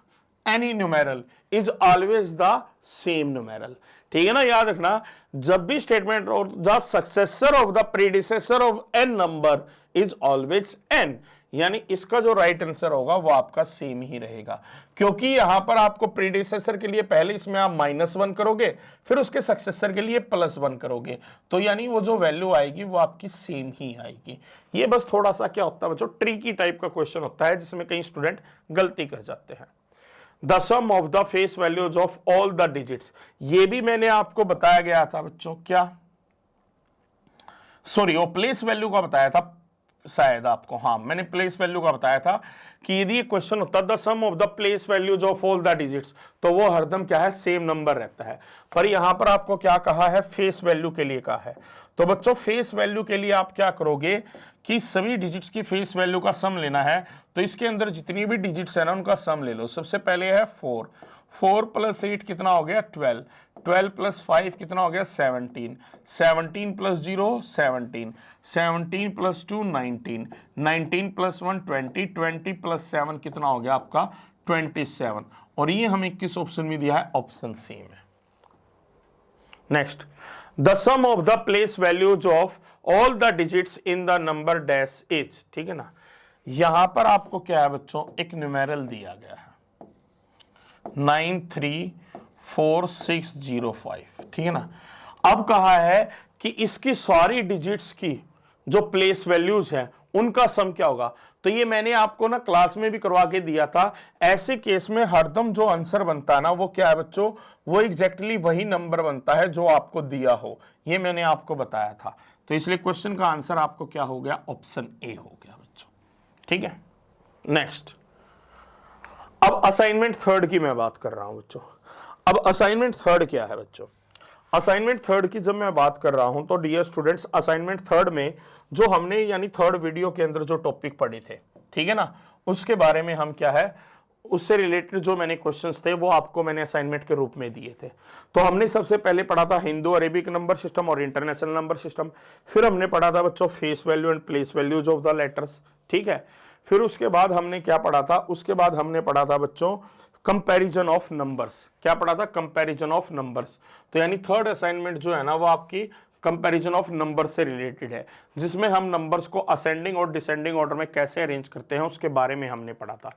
any numeral is always the same numeral. ठीक है ना, याद रखना, जब भी स्टेटमेंट और the successor of the predecessor of an number is always n, यानी इसका जो राइट आंसर होगा वो आपका सेम ही रहेगा, क्योंकि यहां पर आपको प्रीडिसेसर के लिए पहले इसमें आप -1 करोगे, फिर उसके सक्सेसर के लिए +1 करोगे, तो यानी वो जो वैल्यू आएगी वो आपकी सेम ही आएगी। ये बस थोड़ा सा क्या होता है बच्चों, ट्रिकी टाइप का क्वेश्चन होता है जिसमें कई स्टूडेंट गलती कर जाते हैं। The sum of the face values of all the digits, ये भी मैंने आपको बताया गया था बच्चों, क्या सॉरी वो प्लेस वैल्यू का बताया था शायद आपको, हाँ मैंने प्लेस वैल्यू का बताया था कि यदि क्वेश्चन होता the sum of the place values of all the digits, तो वो हरदम क्या है, सेम नंबर रहता है। पर यहां पर आपको क्या कहा है, फेस वैल्यू के लिए कहा है। तो बच्चों फेस वैल्यू के लिए आप क्या करोगे कि सभी डिजिट्स की फेस वैल्यू का सम लेना है, तो इसके अंदर जितनी भी डिजिट्स है ना उनका सम ले लो। सबसे पहले है 4 + 8 कितना हो गया 12, 12 प्लस 5 कितना हो गया 17, 17 प्लस 0 17, 17 प्लस 2 19, 19 प्लस 1 20, 20 प्लस 7 कितना हो गया आपका 27। और ये हमें किस ऑप्शन में दिया है, ऑप्शन सी में। Next, the sum of the place values of all the digits in the number dash is, ठीक है ना। यहां पर आपको क्या है बच्चों, एक न्यूमेरल दिया गया है 934605, ठीक है ना। अब कहा है कि इसकी सारी डिजिट्स की जो प्लेस वैल्यूज हैं उनका सम क्या होगा। तो ये मैंने आपको ना क्लास में भी करवा के दिया था। ऐसे केस में हरदम जो आंसर बनता है ना वो क्या है बच्चों, वो एग्जैक्टली वही नंबर बनता है जो आपको दिया हो, ये मैंने आपको बताया था। तो इसलिए क्वेश्चन का आंसर आपको क्या हो गया, ऑप्शन ए हो गया बच्चों, ठीक है। नेक्स्ट, अब असाइनमेंट थर्ड की मैं बात कर रहा हूं बच्चों। अब असाइनमेंट थर्ड क्या है बच्चों, असाइनमेंट थर्ड की जब मैं बात कर रहा हूं तो डियर स्टूडेंट्स, असाइनमेंट थर्ड में जो हमने यानी थर्ड वीडियो के अंदर जो टॉपिक पढ़े थे, ठीक है ना, उसके बारे में हम क्या है, उससे रिलेटेड जो मैंने क्वेश्चंस थे वो आपको मैंने असाइनमेंट के रूप में दिए थे। तो हमने सबसे पहले पढ़ा था हिंदू अरेबिक नंबर सिस्टम और इंटरनेशनल नंबर सिस्टम। फिर हमने पढ़ा था बच्चों face value and place values of the letters, ठीक है। फिर उसके बाद हमने क्या पढ़ा था, उसके बाद हमने पढ़ा था बच्चों कंपैरिजन ऑफ नंबर्स। क्या पढ़ा था, कंपैरिजन ऑफ नंबर्स। तो यानी थर्ड असाइनमेंट जो है ना वो आपकी कंपैरिजन ऑफ नंबर से रिलेटेड है, जिसमें हम नंबर्स को असेंडिंग और डिसेंडिंग ऑर्डर में कैसे अरेंज करते हैं उसके बारे में हमने पढ़ा था।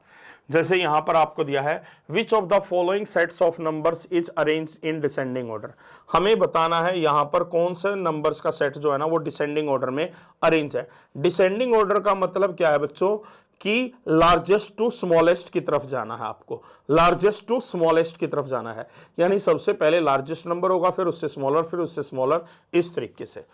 जैसे यहां पर आपको दिया है which of the following sets of numbers is arrange in descending order. हमें बताना है यहां पर कौन से नंबर्स का सेट जो है ना वो डिसेंडिंग ऑर्डर में अरेंज है। डिसेंडिंग ऑर्डर का मतलब क्या है बच्चों कि लार्जेस्ट टू स्मॉलेस्ट की तरफ जाना है आपको, लार्जेस्ट टू स्मॉलेस्ट की तरफ जाना है। यानी सबसे पहले लार्जेस्ट नंबर होगा, फिर उससे स्मॉलर, फिर उससे स्मॉलर, इस तरीके से।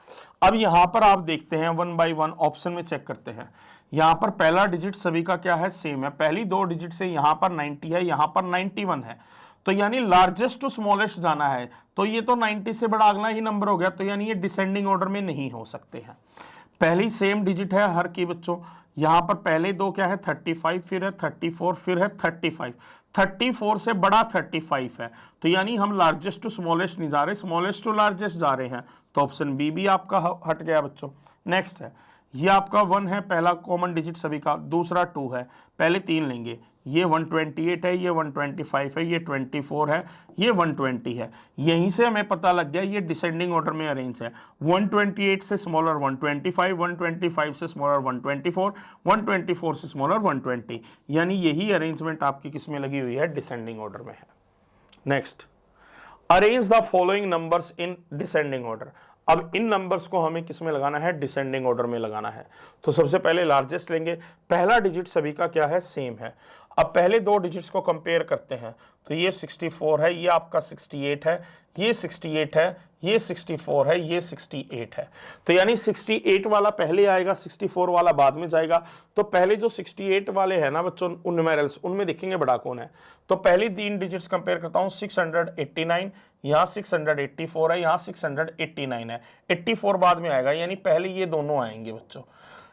अब यहां पर आप देखते हैं वन बाय वन ऑप्शन में चेक करते हैं। यहां पर पहला डिजिट सभी का क्या है, सेम है। पहली दो डिजिट से यहां पर 90 है, यहां पर 91 है। तो यानी लार्जेस्ट टू स्मॉलेस्ट जाना है, तो ये तो 90 से बड़ा अगला ही नंबर हो गया, तो यानी ये डिसेंडिंग ऑर्डर में नहीं हो सकते हैं। पहली सेम डिजिट है हर की बच्चों। यहां पर पहले दो क्या है 35, फिर है 34, फिर है 35। 34 से बड़ा 35 है, तो यानी हम लार्जेस्ट टू स्मॉलेस्ट नहीं जा रहे, स्मॉलेस्ट टू लार्जेस्ट जा रहे हैं। तो ऑप्शन बी भी आपका हट गया बच्चों। नेक्स्ट है, ये आपका 1 है, पहला कॉमन डिजिट सभी का, दूसरा 2 है। पहले 3 लेंगे, ये 128 है, ये 125 है, ये 24 है, ये 120 है। यहीं से हमें पता लग गया ये डिसेंडिंग ऑर्डर में अरेंज है। 128 से स्मॉलर 125, 125 से स्मॉलर 124, 124 से स्मॉलर 120। यानी यही अरेंजमेंट आपकी किस में लगी हुई है, डिसेंडिंग ऑर्डर में है। Next, arrange the following numbers in descending order. अब इन नंबर्स को हमें किस में लगाना है, डिसेंडिंग ऑर्डर में लगाना है। तो सबसे पहले लार्जेस्ट लेंगे, पहला डिजिट सभी का क्या है, सेम है। अब पहले दो डिजिट्स को कंपेयर करते हैं, तो ये 64 है, ये आपका 68 है, ये 68 है, ये 64 है, ये 68 है। तो यानी 68 वाला पहले आएगा, 64 वाला बाद में जाएगा। तो पहले जो 68 वाले हैं ना बच्चों न्यूमेरल्स, उनमें देखेंगे बड़ा कौन है। तो पहली 3 डिजिट्स कंपेयर करता हूं, 689, यहाँ 684 है, यहाँ 689 है, 84 बाद में आएगा, यानी पहले ये दोनों आएंगे बच्चों।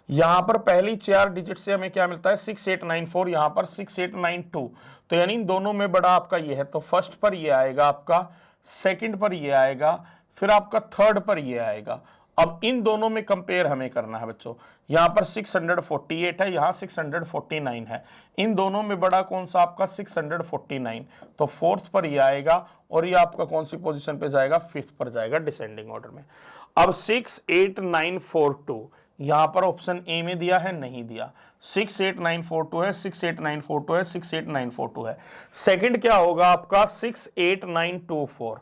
यहां पर पहली 4 डिजिट से हमें क्या मिलता है, 6894, यहां पर 6892। तो यानी इन दोनों में बड़ा आपका ये है, तो फर्स्ट पर ये आएगा आपका, सेकंड पर ये आएगा, फिर आपका थर्ड पर ये आएगा। अब इन दोनों में कंपेयर हमें करना है बच्चों। यहां पर 648 है, यहां 649 है, इन दोनों में बड़ा कौन सा आपका 649। तो फोर्थ पर ये आएगा, और ये आपका कौन सी पोजीशन पे जाएगा, फिफ्थ पर जाएगा डिसेंडिंग ऑर्डर में। अब 68942 यहां पर ऑप्शन ए में दिया है, नहीं दिया। 68942 है, 68942 है, 68942 है। सेकंड क्या होगा आपका 68924।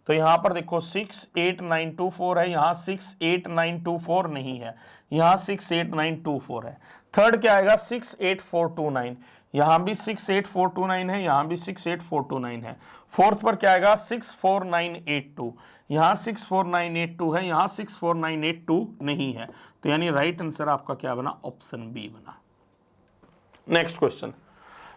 तो यहां पर देखो 68924 है, यहां 68924 नहीं है, यहां 68924 है। थर्ड क्या आएगा 68429, यहां भी 68429 है, यहां भी 68429 है। फोर्थ पर क्या आएगा 64982, यहां 64982 है, यहां 64982 नहीं है। तो यानी राइट आंसर आपका क्या बना, ऑप्शन बी बना। Next question,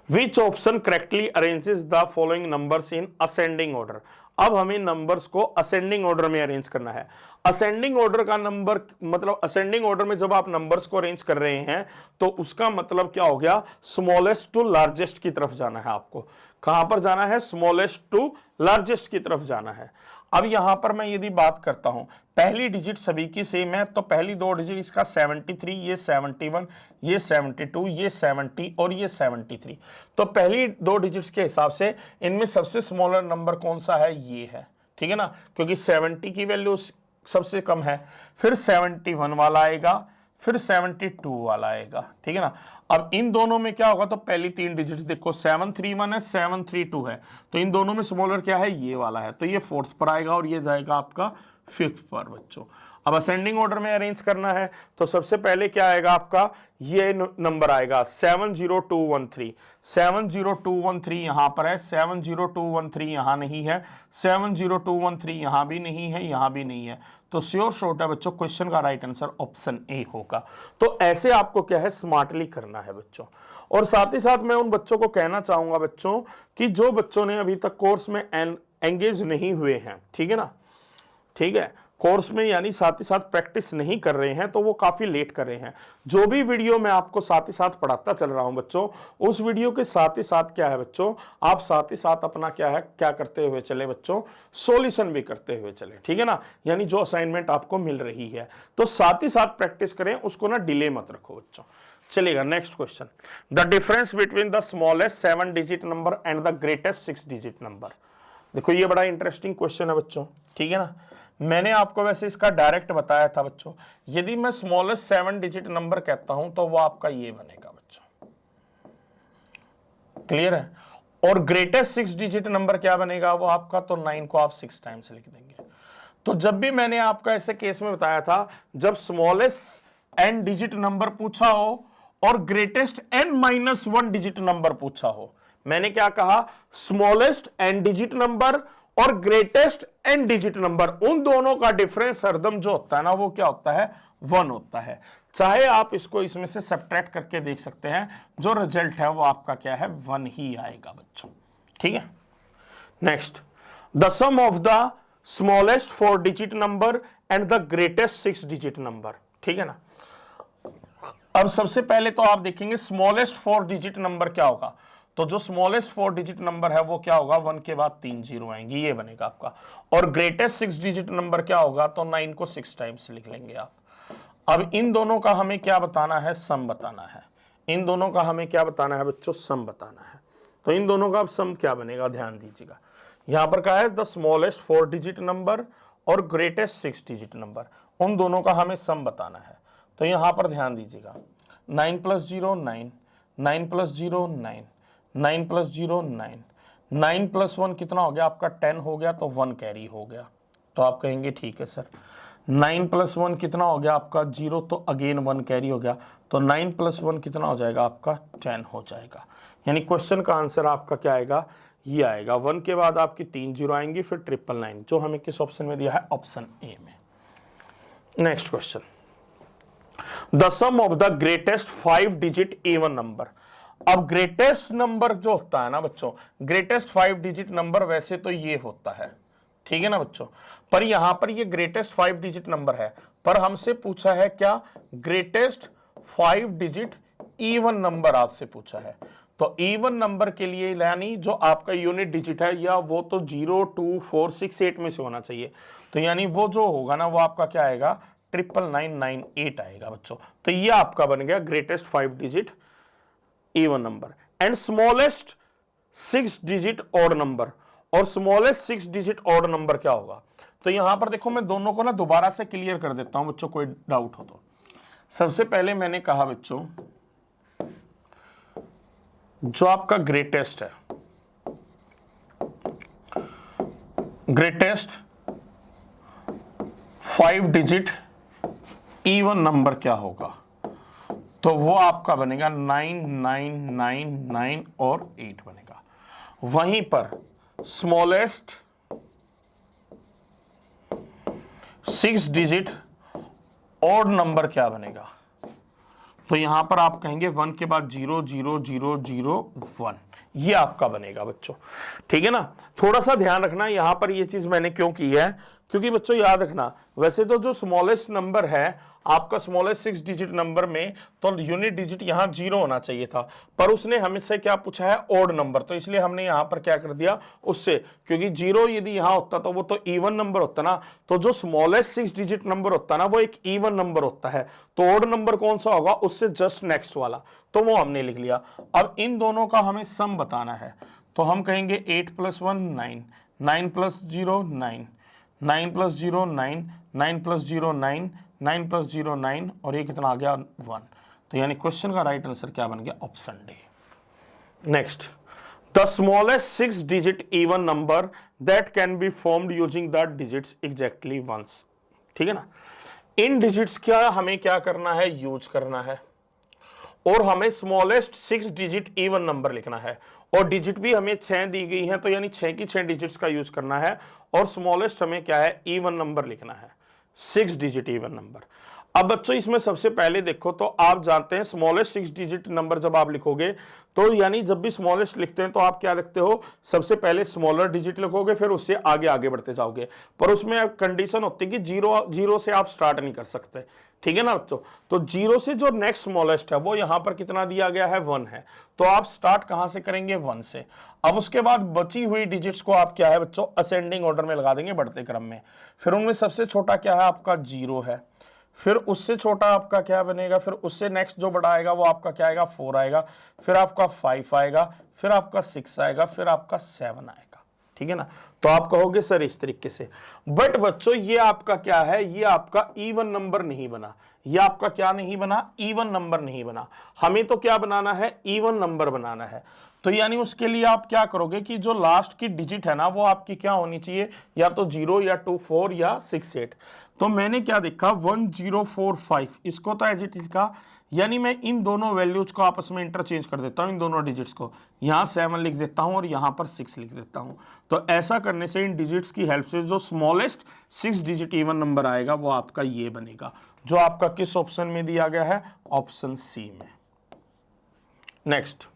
which option correctly arranges the following numbers in ascending order. अब हमें नंबर्स को असेंडिंग ऑर्डर में अरेंज करना है। असेंडिंग ऑर्डर का नंबर मतलब असेंडिंग ऑर्डर में जब आप नंबर्स को अरेंज कर रहे हैं तो उसका मतलब क्या हो गया, स्मॉलेस्ट टू लार्जेस्ट की तरफ जाना है आपको। कहां पर जाना है, स्मॉलेस्ट टू लार्जेस्ट की तरफ जाना है। अब यहां पर मैं यदि बात करता हूं, पहली डिजिट सभी की सेम है, तो पहली दो डिजिट इसका 73, ये 71, ये 72, ये 70 और ये 73। तो पहली दो डिजिट्स के हिसाब से इनमें सबसे स्मॉलर नंबर कौन सा है, ये है, ठीक है ना, क्योंकि 70 की वैल्यू सबसे कम है, फिर 71 वाला आएगा, फिर 72 वाला आएगा, ठीक है ना। अब इन दोनों में क्या होगा, तो पहली तीन डिजिट्स देखो, 731 है, 732 है, तो इन दोनों में स्मॉलर क्या है, ये वाला है, तो ये फोर्थ पर आएगा और ये जाएगा आपका फिफ्थ पर बच्चों। अब असेंडिंग ऑर्डर में अरेंज करना है, तो सबसे पहले क्या आएगा आपका, ये नंबर आएगा 70213, 70213 यहां पर है, 70213 यहां नहीं है, 70213 यहां भी नहीं है, यहां भी नहीं है, तो श्योर शॉर्ट है बच्चों, क्वेश्चन का राइट आंसर ऑप्शन ए होगा। तो ऐसे आपको क्या है, स्मार्टली करना है बच्चों। और साथ ही साथ मैं उन बच्चों को कहना चाहूंगा बच्चों कि जो बच्चों ने अभी तक कोर्स में एंगेज नहीं हुए हैं, ठीक है ना, ठीक है, कोर्स में यानी साथ ही साथ प्रैक्टिस नहीं कर रहे हैं, तो वो काफी लेट कर रहे हैं। जो भी वीडियो मैं आपको साथ ही साथ पढ़ाता चल रहा हूं बच्चों, उस वीडियो के साथ ही साथ क्या है बच्चों, आप साथ ही साथ अपना क्या है, क्या करते हुए चले बच्चों, सॉल्यूशन भी करते हुए चले, ठीक है ना, यानी जो असाइनमेंट आपको मिल रही है, तो साथ ही साथ प्रैक्टिस करें, उसको ना डिले मत रखो बच्चों। चलेगा, next question, the difference between the smallest 7 digit number and the greatest 6 digit number. देखो ये बड़ा इंटरेस्टिंग क्वेश्चन है बच्चों, ठीक है ना। मैंने आपको वैसे इसका डायरेक्ट बताया था बच्चों, यदि मैं स्मॉलेस्ट 7 डिजिट नंबर कहता हूं तो वो आपका ये बनेगा बच्चों, क्लियर है। और ग्रेटेस्ट 6 डिजिट नंबर क्या बनेगा, वो आपका, तो 9 को आप 6 टाइम्स लिख देंगे। तो जब भी मैंने आपका ऐसे केस में बताया था, जब स्मॉलेस्ट n डिजिट नंबर पूछा हो और ग्रेटेस्ट n-1 डिजिट नंबर पूछा हो, मैंने क्या कहा, स्मॉलेस्ट n डिजिट नंबर और ग्रेटेस्ट n डिजिट नंबर, उन दोनों का डिफरेंस हरदम जो होता है ना, वो क्या होता है, 1 होता है। चाहे आप इसको इसमें से सब्ट्रैक्ट करके देख सकते हैं, जो रिजल्ट है वो आपका क्या है, 1 ही आएगा बच्चों, ठीक है। Next, the sum of the smallest 4 digit number and the greatest 6 digit number, ठीक है ना। अब सबसे पहले तो आप देखेंगे स्मॉलेस्ट 4 डिजिट नंबर क्या होगा, तो जो स्मॉलेस्ट 4 डिजिट नंबर है वो क्या होगा, 1 के बाद 3 जीरो आएंगी, ये बनेगा आपका। और ग्रेटेस्ट 6 डिजिट नंबर क्या होगा, तो 9 को 6 टाइम्स लिख लेंगे आप। अब इन दोनों का हमें क्या बताना है, सम बताना है। इन दोनों का हमें क्या बताना है बच्चों, सम बताना है। तो इन दोनों का अब सम क्या बनेगा, ध्यान दीजिएगा। यहां पर क्या है, द स्मॉलेस्ट 4 डिजिट नंबर और ग्रेटेस्ट 6 डिजिट नंबर, उन दोनों का हमें सम बताना है। तो यहां पर ध्यान दीजिएगा, 9 + 0 9, 9 + 0 9, 9 + 0 9, 9 + 1 कितना हो गया आपका, 10 हो गया, तो 1 कैरी हो गया। तो आप कहेंगे ठीक है सर, 9 + 1 कितना हो गया आपका, 0, तो अगेन 1 कैरी हो गया, तो 9 + 1 कितना हो जाएगा आपका, 10 हो जाएगा। यानी क्वेश्चन का आंसर आपका क्या आएगा, ये आएगा। 1 के बाद आपकी 3 जीरो आएंगी, फिर 999, जो हमें किस ऑप्शन में दिया है, ऑप्शन ए में। Next question, the sum of the greatest 5 digit even number. अब ग्रेटेस्ट नंबर जो होता है ना बच्चों, ग्रेटेस्ट 5 डिजिट नंबर वैसे तो ये होता है, ठीक है ना बच्चों, पर यहां पर ये ग्रेटेस्ट 5 डिजिट नंबर है, पर हमसे पूछा है क्या, ग्रेटेस्ट 5 डिजिट इवन नंबर आपसे पूछा है। तो इवन नंबर के लिए यानी जो आपका यूनिट डिजिट है, या वो तो 0 2 4 6 8 में से होना चाहिए, तो यानी वो जो होगा ना, वो आपका क्या आएगा, 99998 आएगा बच्चों। तो ये आपका बन गया greatest 5 digit even number. And smallest 6 digit odd number, और स्मॉलेस्ट 6 डिजिट ऑड नंबर क्या होगा। तो यहां पर देखो, मैं दोनों को ना दोबारा से क्लियर कर देता हूं बच्चों, कोई डाउट हो तो। सबसे पहले मैंने कहा बच्चों, जो आपका ग्रेटेस्ट है, ग्रेटेस्ट 5 डिजिट इवन नंबर क्या होगा, तो वो आपका बनेगा 9999 और 8 बनेगा। वहीं पर स्मॉलेस्ट 6 डिजिट ऑड नंबर क्या बनेगा, तो यहां पर आप कहेंगे 1 के बाद 0 0 0 0 1, ये आपका बनेगा बच्चों, ठीक है ना। थोड़ा सा ध्यान रखना, यहां पर ये चीज मैंने क्यों की है, क्योंकि बच्चों याद रखना, वैसे तो जो स्मॉलेस्ट नंबर है आपका स्मॉलेस्ट 6 डिजिट नंबर में, तो यूनिट डिजिट यहां 0 होना चाहिए था, पर उसने हमसे क्या पूछा है, ओड नंबर, तो इसलिए हमने यहां पर क्या कर दिया उससे, क्योंकि 0 यदि यहां होता तो वो तो इवन नंबर होता ना, तो जो स्मॉलेस्ट 6 डिजिट नंबर होता ना वो एक इवन नंबर होता है, तो ओड नंबर कौन सा होगा, उससे जस्ट नेक्स्ट वाला, तो वो हमने लिख लिया। अब इन दोनों का हमें सम बताना है, तो हम कहेंगे 8 + 1 9, 9 + 0 9, 9 + 0 9, 9 + 0 9, 9 + 0 9, और ये कितना आ गया 1। तो यानी क्वेश्चन का राइट आंसर क्या बन गया, option D. Next, the smallest 6 digit even number that can be formed using the digits exactly once. ठीक है ना, इन डिजिट्स क्या हमें क्या करना है, यूज करना है, और हमें स्मॉलेस्ट 6 डिजिट इवन नंबर लिखना है, और डिजिट भी हमें 6 दी गई है, तो यानी 6 की 6 डिजिट्स का यूज करना है, और स्मॉलेस्ट हमें क्या है, इवन नंबर लिखना है, 6 डिजिट इवन नंबर। अब बच्चों इसमें सबसे पहले देखो, तो आप जानते हैं स्मॉलेस्ट 6 डिजिट नंबर जब आप लिखोगे, तो यानी जब भी स्मॉलेस्ट लिखते हैं तो आप क्या लिखते हो, सबसे पहले स्मॉलर डिजिट लिखोगे, फिर उससे आगे आगे बढ़ते जाओगे, पर उसमें कंडीशन होती है कि जीरो से आप स्टार्ट नहीं कर सकते। ठीक है ना बच्चों, तो 0 से जो नेक्स्ट स्मॉलेस्ट है वो यहां पर कितना दिया गया है, 1 है, तो आप स्टार्ट कहां से करेंगे, 1 से। अब उसके बाद बची हुई डिजिट्स को आप क्या है बच्चों, असेंडिंग ऑर्डर में लगा देंगे, बढ़ते क्रम में। फिर उनमें सबसे छोटा क्या है आपका 0 है, फिर उससे छोटा आपका क्या बनेगा, फिर उससे नेक्स्ट जो बड़ा आएगा वो आपका क्या आएगा, 4 आएगा, फिर आपका 5 आएगा, फिर आपका 6 आएगा, फिर आपका 7 आएगा। ठीक है ना, तो आप कहोगे सर इस तरीके से, बट बच्चों ये आपका क्या है, ये आपका इवन नंबर नहीं बना, ये आपका क्या नहीं बना, इवन नंबर नहीं बना, हमें तो क्या बनाना है, इवन नंबर बनाना है। तो यानी उसके लिए आप क्या करोगे कि जो लास्ट की डिजिट है ना वो आपकी क्या होनी चाहिए, या तो 0 या 2 4 या 6 8। तो मैंने क्या देखा 1 0 4 5, इसको तो एज इट इज का, यानी मैं इन दोनों वैल्यूज को आपस में इंटरचेंज कर देता हूं, इन दोनों डिजिट्स को, यहां 7 लिख देता हूं और यहां पर 6 लिख देता हूं। तो ऐसा करने से इन डिजिट्स की हेल्प से जो स्मॉलेस्ट 6 डिजिट इवन नंबर आएगा वो आपका ये बनेगा, जो आपका किस ऑप्शन में दिया गया है, ऑप्शन सी में। Next,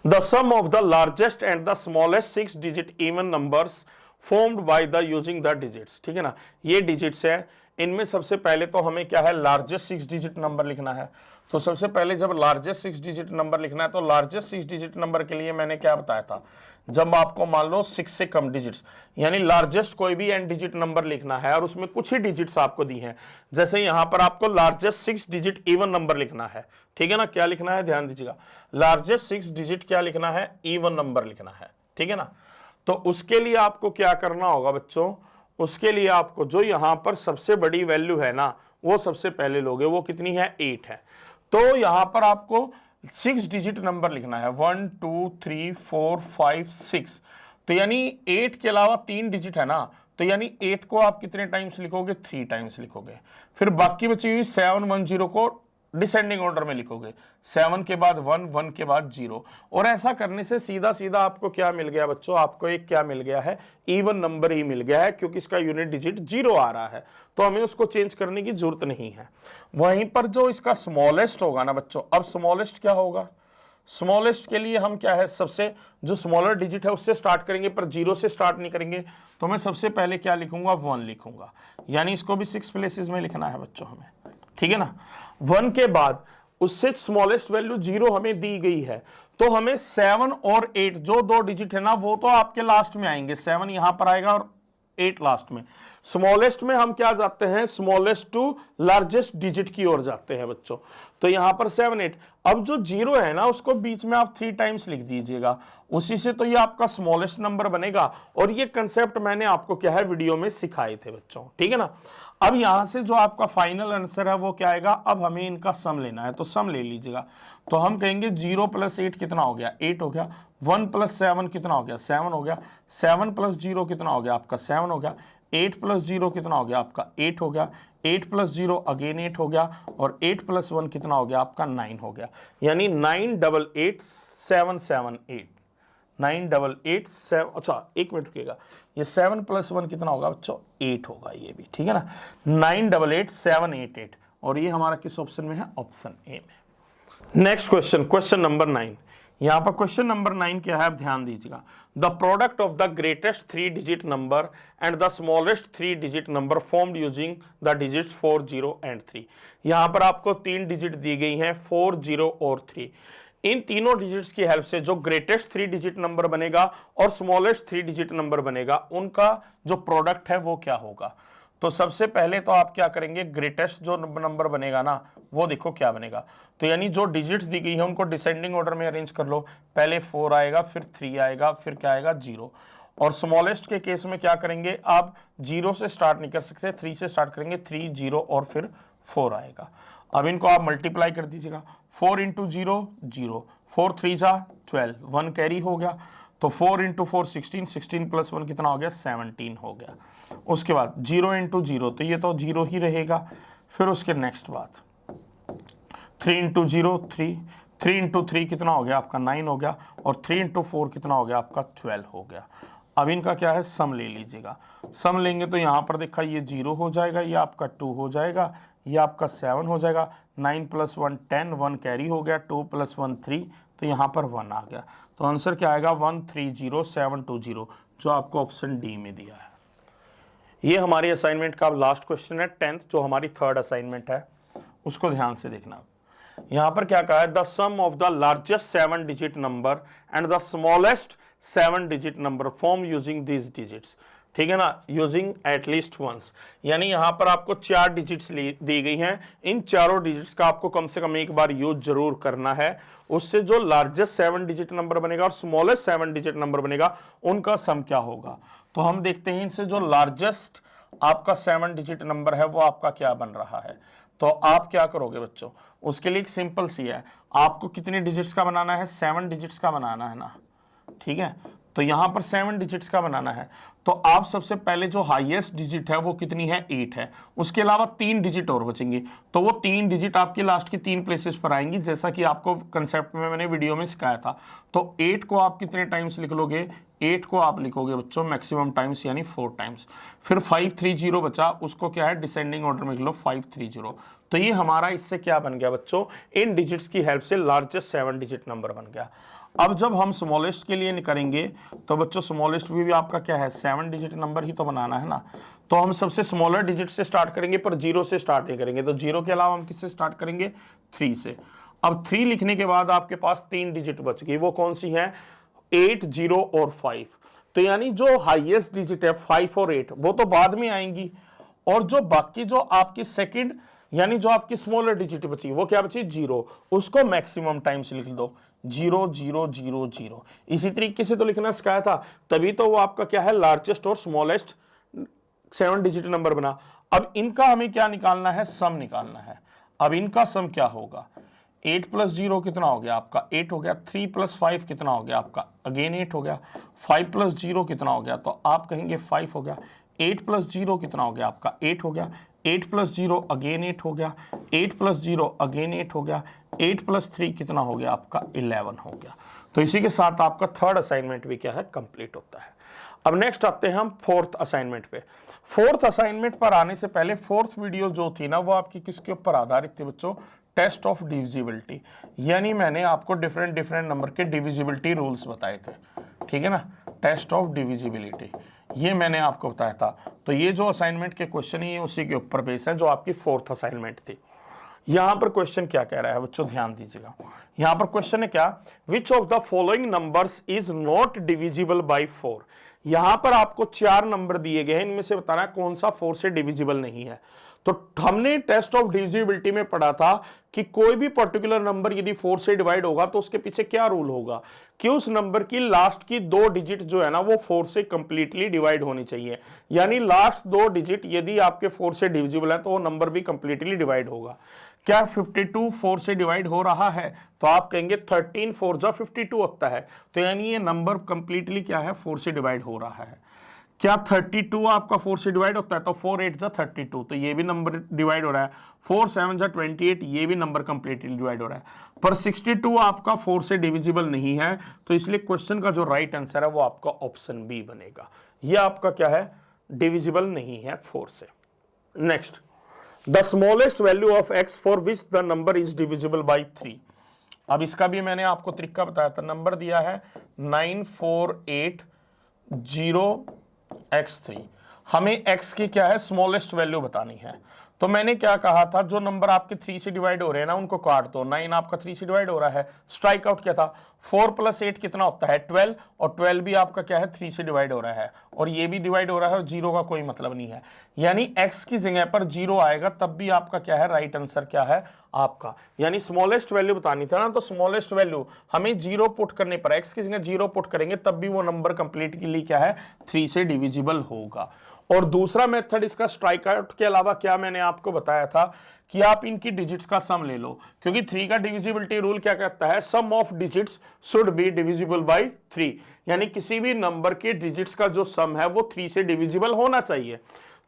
the sum of the largest and the smallest 6 digit even numbers formed by the using the digits। ठीक है ना, ये डिजिट्स है, इनमें सबसे पहले तो हमें क्या है, लार्जेस्ट 6 डिजिट नंबर लिखना है। तो सबसे पहले जब लार्जेस्ट 6 डिजिट नंबर लिखना है, तो लार्जेस्ट 6 डिजिट नंबर के लिए मैंने क्या बताया था, जब आपको मान लो 6 से कम डिजिट्स, यानी लार्जेस्ट कोई भी n डिजिट नंबर लिखना है और उसमें कुछ ही डिजिट्स आपको दी हैं, जैसे यहां पर आपको लार्जेस्ट 6 डिजिट इवन नंबर लिखना है। ठीक है ना, क्या लिखना है, ध्यान दीजिएगा, लार्जेस्ट 6 डिजिट क्या लिखना है, इवन नंबर लिखना है। ठीक है ना, तो उसके लिए आपको क्या करना होगा बच्चों, उसके लिए आपको जो यहां पर सबसे बड़ी वैल्यू है ना वो सबसे पहले लोगे, वो कितनी है, 8 है। तो यहां पर आपको 6 डिजिट नंबर लिखना है, 1 2 3 4 5 6, तो यानी 8 के अलावा 3 डिजिट है ना, तो यानी 8 को आप कितने टाइम्स लिखोगे, 3 टाइम्स लिखोगे। फिर बाकी बची हुई 7 1 0 को डिसेंडिंग ऑर्डर में लिखोगे, 7 के बाद 1 1 के बाद 0, और ऐसा करने से सीधा सीधा आपको क्या मिल गया बच्चों, आपको एक क्या मिल गया है, इवन नंबर ही मिल गया है, क्योंकि इसका यूनिट डिजिट 0 आ रहा है, तो हमें उसको चेंज करने की जरूरत नहीं है। वहीं पर जो इसका स्मॉलेस्ट होगा ना बच्चों, अब स्मॉलेस्ट क्या होगा, स्मॉलेस्ट के लिए हम क्या है, सबसे जो स्मॉलर डिजिट है उससे स्टार्ट करेंगे, पर 0 से स्टार्ट नहीं करेंगे, तो मैं सबसे पहले क्या लिखूंगा, 1 लिखूंगा, यानी इसको भी 6 प्लेसेस में लिखना है बच्चों हमें। ठीक है ना, 1 के बाद उससे स्मॉलेस्ट वैल्यू 0 हमें दी गई है, तो हमें 7 और 8 जो 2 डिजिट है ना वो तो आपके लास्ट में आएंगे, 7 यहां पर आएगा और 8 लास्ट में। स्मॉलेस्ट में हम क्या जाते हैं, स्मॉलेस्ट टू लार्जेस्ट डिजिट की ओर जाते हैं बच्चों, तो यहां पर 7 8। अब जो 0 है ना उसको बीच में आप 3 टाइम्स लिख दीजिएगा, उसी से तो ये आपका स्मॉलेस्ट नंबर बनेगा, और ये कंसेप्ट मैंने आपको क्या है वीडियो में सिखाए थे बच्चों। ठीक है ना, अब यहां से जो आपका फाइनल आंसर है वो क्या आएगा, अब हमें इनका सम लेना है, तो सम ले लीजिएगा। तो हम कहेंगे 0 + 8 कितना हो गया, 8 हो गया, 1 + 7 कितना हो गया, 7 हो गया, 7 + 0 कितना हो गया आपका, 7 हो गया, 8 + 0 कितना हो गया आपका, 8 हो गया, 8 + 0 अगेन 8 हो गया, और 8 + 1 कितना हो गया आपका, 9 हो गया, यानी 9 8 8 7 7 8, 9 8 8 7, अच्छा एक मिनट रुकिएगा, ये 7 + 1 कितना होगा बच्चों, 8 होगा ये भी। ठीक है ना, 9 8 8 7 8 8, और ये हमारा किस ऑप्शन में है, ऑप्शन ए में। नेक्स्ट क्वेश्चन, क्वेश्चन नंबर 9, यहां पर क्वेश्चन नंबर 9 क्या है, आप ध्यान दीजिएगा। The product of the greatest 3 digit number and the smallest 3 digit number formed using the digits 4, 0 and 3। यहां पर आपको 3 डिजिट दी गई हैं, 4, 0 और 3। इन तीनों डिजिट्स की हेल्प से जो ग्रेटेस्ट 3 डिजिट नंबर बनेगा और स्मॉलेस्ट 3 डिजिट नंबर बनेगा, उनका जो प्रोडक्ट है वो क्या होगा। तो सबसे पहले तो आप क्या करेंगे, ग्रेटेस्ट जो नंबर बनेगा ना, वो देखो क्या बनेगा। तो यानी जो डिजिट्स दी गई है उनको डिसेंडिंग ऑर्डर में अरेंज कर लो। पहले 4 आएगा, फिर 3 आएगा, फिर क्या आएगा, 0। और स्मॉलेस्ट के केस में क्या करेंगे, आप 0 से स्टार्ट नहीं कर सकते, 3 से स्टार्ट करेंगे, 3, 0 और फिर 4 आएगा। अब इनको आप मल्टीप्लाई कर दीजिएगा। 4 इंटू 0, 0, 4 3 जा 12, 1 कैरी हो गया। तो 4 इंटू 4 16, 16 प्लस 1 कितना हो गया, 17 हो गया। उसके बाद 0 इंटू 0, तो ये तो 0 ही रहेगा। फिर उसके नेक्स्ट बात 3 इंटू 0 3, 3 इंटू 3 कितना हो गया आपका 9 हो गया, और 3 इंटू 4 कितना हो गया आपका 12 हो गया। अब इनका क्या है, सम ले लीजिएगा। सम लेंगे तो यहाँ पर देखा ये 0 हो जाएगा, ये आपका 2 हो जाएगा, ये आपका 7 हो जाएगा। 9 प्लस 1 10, 1 कैरी हो गया, 2 प्लस 1 3, तो यहाँ पर 1 आ गया। तो आंसर क्या आएगा, 130720, जो आपको ऑप्शन डी में दिया है। ये हमारी असाइनमेंट का लास्ट क्वेश्चन है, 10th, जो हमारी 3rd असाइनमेंट है, उसको ध्यान से देखना। यहां पर क्या कहा है, the sum of the largest 7 digit number and the smallest 7 digit number form using this digits. ठीक है ना, यूजिंग एटलीस्ट वंस। यानी यहां पर आपको 4 डिजिट्स दी गई हैं, इन चारों डिजिट्स का आपको कम से कम एक बार यूज जरूर करना है। उससे जो लार्जेस्ट 7 डिजिट नंबर बनेगा और स्मॉलेस्ट 7 डिजिट नंबर बनेगा, उनका सम क्या होगा। तो हम देखते हैं इनसे जो लार्जेस्ट आपका 7 डिजिट नंबर है वो आपका क्या बन रहा है। तो आप क्या करोगे बच्चों, उसके लिए एक सिंपल सी है, आपको कितने डिजिट्स का बनाना है, 7 डिजिट्स का बनाना है ना। ठीक है, तो यहां पर 7 डिजिट्स का बनाना है। तो आप सबसे पहले जो हाईएस्ट डिजिट है वो कितनी है, 8 है। उसके अलावा 3 डिजिट और बचेंगे, तो वो 3 डिजिट आपकी लास्ट की 3 प्लेसेस पर आएंगी, जैसा कि आपको कंसेप्ट में मैंने वीडियो में सिखाया था। तो 8 को आप कितने टाइम्स लिख लोगे, 8 को आप लिखोगे बच्चों मैक्सिमम टाइम्स, यानी 4 टाइम्स। फिर 530 बचा, उसको क्या है डिसेंडिंग ऑर्डर में लिख लो 530। तो ये हमारा इससे क्या बन गया बच्चों, इन डिजिट्स की हेल्प से लार्जेस्ट 7 डिजिट नंबर बन गया। अब जब हम स्मॉलेस्ट के लिए करेंगे तो बच्चों स्मॉलेस्ट भी आपका क्या है, 7 डिजिट नंबर ही तो बनाना है ना। तो हम सबसे स्मॉलर डिजिट से स्टार्ट करेंगे, पर 0 से स्टार्ट नहीं करेंगे। तो 0 के अलावा हम किससे स्टार्ट करेंगे, 3 से। अब 3 लिखने के बाद आपके पास 3 डिजिट बच गई, वो कौन सी है, 8, 0 और 5। तो यानी जो हाईएस्ट डिजिट है 5 और 8 वो तो बाद में आएंगी, और जो बाकी जो आपकी सेकंड यानी जो आपकी स्मॉलर डिजिट बची वो क्या बची, 0, उसको मैक्सिमम टाइम से लिख दो 0, 0, 0, 0। इसी तरीके से तो लिखना सिखाया था, तभी तो वो आपका क्या है, लार्जेस्ट और स्मॉलेस्ट 7 डिजिट नंबर बना। अब इनका हमें क्या निकालना है, सम निकालना है। अब इनका सम क्या होगा, 8 प्लस 0 कितना हो गया आपका, 8 हो गया। 3 प्लस 5 कितना हो गया आपका, अगेन 8 हो गया। 5 प्लस 0 कितना हो गया, तो आप कहेंगे 5 हो गया। 8 प्लस 0 कितना हो गया आपका, 8 हो गया। 8 प्लस 0 अगेन 8 हो गया। 8 प्लस 0 अगेन 8 हो गया। 8 प्लस 3 कितना हो गया आपका, 11 हो गया। तो इसी के साथ आपका 3rd असाइनमेंट भी क्या है, कंप्लीट होता है। अब नेक्स्ट आते हैं हम 4th असाइनमेंट पे। 4th असाइनमेंट पर आने से पहले 4th वीडियो जो थी ना, वो आपकी किसके ऊपर आधारित थी बच्चों, टेस्ट ऑफ डिविजिबिलिटी। यानी मैंने आपको डिफरेंट नंबर के डिविजिबिलिटी रूल्स बताए थे। ठीक है ना, टेस्ट ऑफ डिविजिबिलिटी ये मैंने आपको बताया था। तो ये जो असाइनमेंट के क्वेश्चन है उसी के ऊपर बेस है, जो आपकी 4th असाइनमेंट थी। यहां पर क्वेश्चन क्या कह रहा है बच्चों, ध्यान दीजिएगा। यहां पर क्वेश्चन है क्या, which of the following numbers is not divisible by 4। यहां पर आपको 4 नंबर दिए गए हैं, इनमें से बताना है कौन सा 4 से डिविजिबल नहीं है। तो हमने टेस्ट ऑफ डिविजिबिलिटी में पढ़ा था कि कोई भी पर्टिकुलर नंबर यदि 4 से डिवाइड होगा तो उसके पीछे क्या रूल होगा, कि उस नंबर की लास्ट की 2 डिजिट जो है ना वो 4 से कंप्लीटली डिवाइड होनी चाहिए। यानी लास्ट 2 डिजिट यदि आपके 4 से डिविजिबल है तो वो नंबर भी कंप्लीटली डिवाइड होगा। क्या 52 4 से डिवाइड हो रहा है, तो आप कहेंगे 13 4 जा 52 होता है। तो यानी ये नंबर कंप्लीटली क्या है, 4 से डिवाइड हो रहा है। क्या 32 आपका 4 से डिवाइड होता है, तो 4 8 जा 32, तो ये भी नंबर डिवाइड हो रहा है। 4 7 जा 28, ये भी नंबर कंप्लीटली डिवाइड हो रहा है। पर 62 आपका 4 से डिविजिबल नहीं है, तो इसलिए क्वेश्चन का जो राइट आंसर है वो आपका ऑप्शन बी बनेगा। ये आपका क्या है, डिविजिबल नहीं है 4 से। Next, the smallest value of x for which the number is divisible by 3। अब इसका भी मैंने आपको तरीका बताया था, नंबर दिया है 9480x3। हमें x की क्या है, स्मॉलेस्ट वैल्यू बतानी है। तो मैंने क्या कहा था, जो नंबर आपके 3 से डिवाइड हो रहे हैं ना उनको काट दो। 9 आपका 3 से डिवाइड हो रहा है, स्ट्राइक आउट क्या था, 4 + 8 कितना होता है 12, और 12 भी आपका क्या है 3 से डिवाइड हो रहा है, और ये भी डिवाइड हो रहा है, और जीरो का कोई मतलब नहीं है। यानी x की जगह पर जीरो आएगा तब भी आपका क्या है, राइट आंसर क्या है आपका। यानी स्मॉलेस्ट वैल्यू बतानी था ना, तो स्मॉलेस्ट वैल्यू हमें जीरो पुट करने पर, x की जगह जीरो पुट करेंगे तब भी वो नंबर कंप्लीटली क्या है 3 से डिविजिबल होगा। और दूसरा मेथड इसका स्ट्राइक आउट के अलावा क्या मैंने आपको बताया था कि आप इनकी डिजिट्स का सम ले लो, क्योंकि 3 का डिविजिबिलिटी रूल क्या कहता है, sum of digits should be divisible by 3, यानी किसी भी नंबर के डिजिट्स का जो सम है वो 3 से डिविजिबल होना चाहिए।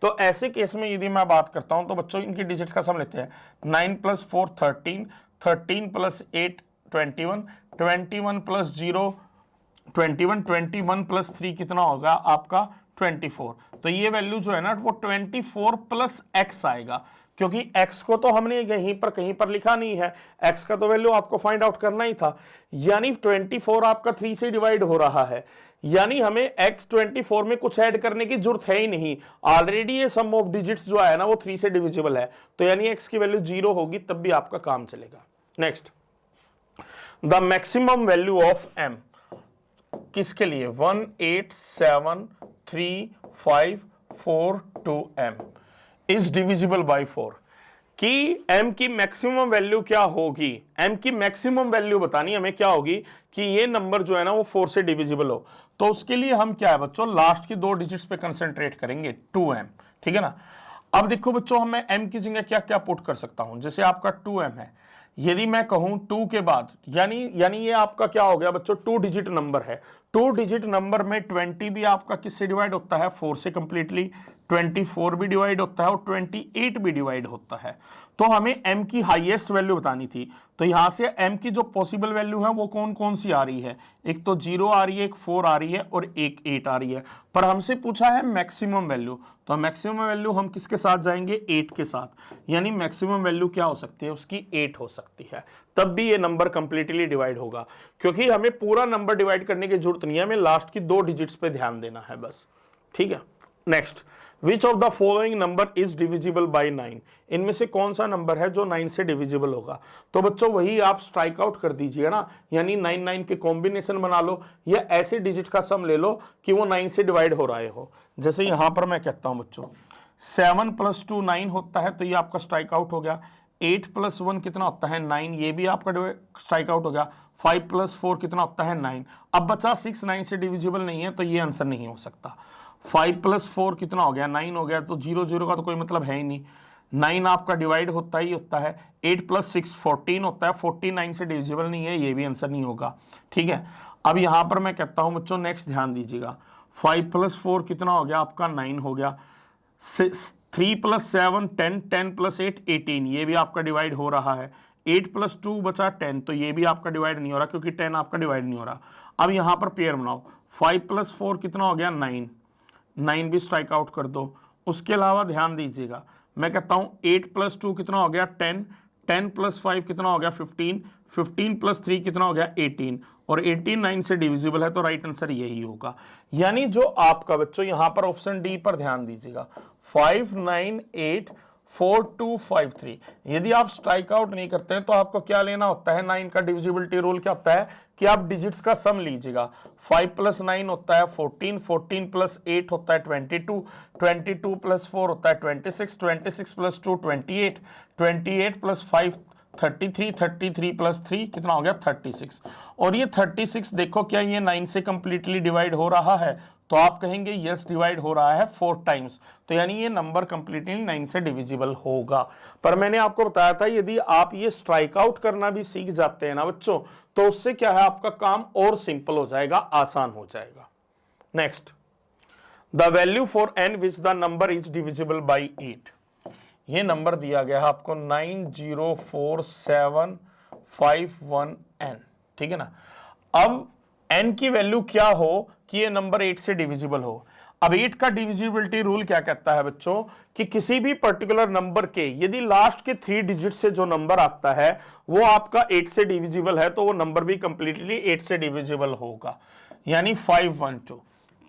तो ऐसे केस में यदि मैं बात करता हूं तो बच्चों इनकी डिजिट्स का सम लेते हैं, 9 + 4 13, 13 + 8 21, 21 + 0 21, 21 + 3 कितना होगा आपका 24। तो ये वैल्यू जो है ना वो 24 + x आएगा, क्योंकि x को तो हमने यहीं पर कहीं पर लिखा नहीं है, x का तो वैल्यू आपको फाइंड आउट करना ही था। यानी 24 आपका 3 से डिवाइड हो रहा है, यानी हमें x 24 में कुछ ऐड करने की जरूरत है ही नहीं, ऑलरेडी ये सम ऑफ डिजिट्स जो है ना वो 3 से डिविजिबल है, तो यानी x की वैल्यू 0 होगी तब भी आपका काम चलेगा। Next, the maximum value of m किसके लिए, 1873542m इज डिविजिबल बाय 4, कि m की मैक्सिमम वैल्यू क्या होगी, m की मैक्सिमम वैल्यू बतानी हमें क्या होगी कि ये नंबर जो है ना वो 4 से डिविजिबल हो। तो उसके लिए हम क्या है बच्चों, लास्ट की 2 डिजिट्स पे कंसंट्रेट करेंगे, 2m, ठीक है ना। अब देखो बच्चों, मैं m की जगह क्या क्या पुट कर सकता हूं, जैसे आपका 2m है, यदि मैं कहूं 2 के बाद, यानी ये आपका क्या हो गया बच्चों, 2 डिजिट नंबर है। 2 डिजिट नंबर में 20 भी आपका किससे डिवाइड होता है, 4 से कंप्लीटली, 24 भी डिवाइड होता है और 28 भी डिवाइड होता है। तो हमें m की हाईएस्ट वैल्यू बतानी थी, तो यहां से m की जो पॉसिबल वैल्यू है वो कौन कौन सी आ रही है, एक तो 0 आ रही है, एक 4 आ रही है और एक 8 आ रही है, पर हमसे पूछा है मैक्सिमम वैल्यू, तो मैक्सिमम वैल्यू हम किसके साथ जाएंगे, 8 के साथ, यानी मैक्सिमम वैल्यू क्या हो सकती है उसकी, 8 हो सकती है, तब भी ये नंबर कंप्लीटली डिवाइड होगा, क्योंकि हमें पूरा नंबर डिवाइड करने की जरूरत नहीं है, हमें लास्ट की 2 डिजिट्स पे ध्यान देना है बस, ठीक है। Next, which of the following number is divisible by 9, इनमें से कौन सा नंबर है जो 9 से डिविजिबल होगा। तो बच्चों वही आप स्ट्राइक आउट कर दीजिए ना, यानी 9 9 के कॉम्बिनेशन बना लो, या ऐसे डिजिट का सम ले लो कि वो 9 से डिवाइड हो रहे हो। जैसे यहां पर मैं कहता हूं बच्चों 7 + 2 9 होता है, तो ये आपका स्ट्राइक आउट हो गया। 8 + 1 कितना होता है 9, ये भी आपका स्ट्राइक आउट हो गया। 5 + 4 कितना होता है 9। अब बचा 6 9 से डिविजिबल नहीं है, तो ये आंसर नहीं हो सकता। 5 + 4 कितना हो गया 9 हो गया, तो 0 0 का तो कोई मतलब है ही नहीं। 9 आपका डिवाइड होता ही होता है। 8 + 6 14 होता है, 49 से डिविजिबल नहीं है, ये भी आंसर नहीं होगा, ठीक है। अब यहां पर मैं कहता हूं बच्चों नेक्स्ट ध्यान दीजिएगा, 5 + 4 कितना हो गया आपका 9 हो गया। 3 + 7 10, 10 + 8 18, ये भी आपका डिवाइड हो रहा है। 8 + 2 बचा 10, तो ये भी आपका डिवाइड नहीं हो रहा, क्योंकि 10 आपका डिवाइड नहीं हो रहा। अब यहां पर पेयर बनाओ, 5 + 4 कितना हो गया 9, 9 भी स्ट्राइक आउट कर दो। उसके अलावा ध्यान दीजिएगा, मैं कहता हूं 8 + 2 कितना हो गया 10, 10 + 5 कितना हो गया 15, 15 + 3 कितना हो गया 18, और 18 9 से डिविजिबल है, तो राइट आंसर यही होगा। यानी जो आपका बच्चों यहां पर ऑप्शन डी पर ध्यान दीजिएगा, 5 9 8 4 2 5 3। यदि आप स्ट्राइक आउट नहीं करते हैं तो आपको क्या लेना होता है, 9 का डिविजिबिलिटी रूल क्या होता है कि आप डिजिट्स का सम लीजिएगा। 5 + 9 होता है 14, 14 + 8 होता है 22, 22 + 4 होता है 26, 26 + 2 28, 28 + 5 33, 33 + 3 कितना हो गया 36। और ये 36 देखो क्या ये 9 से कंप्लीटली डिवाइड हो रहा है, तो आप कहेंगे यस डिवाइड हो रहा है 4 टाइम्स, तो यानी ये नंबर कंप्लीटली 9 से डिविजिबल होगा। पर मैंने आपको बताया था यदि आप ये स्ट्राइक आउट करना भी सीख जाते हैं ना बच्चों, तो उससे क्या है आपका काम और सिंपल हो जाएगा, आसान हो जाएगा। Next, the value for n which the number is divisible by 8। ये नंबर दिया गया है आपको 9047551n, ठीक है ना। अब n की वैल्यू क्या हो कि ये नंबर 8 से डिविजिबल हो। अब 8 का डिविजिबिलिटी रूल क्या कहता है बच्चों कि किसी भी पर्टिकुलर नंबर के यदि लास्ट के 3 डिजिट से जो नंबर आता है वो आपका 8 से डिविजिबल है तो वो नंबर भी कंप्लीटली 8 से डिविजिबल होगा, यानी 512,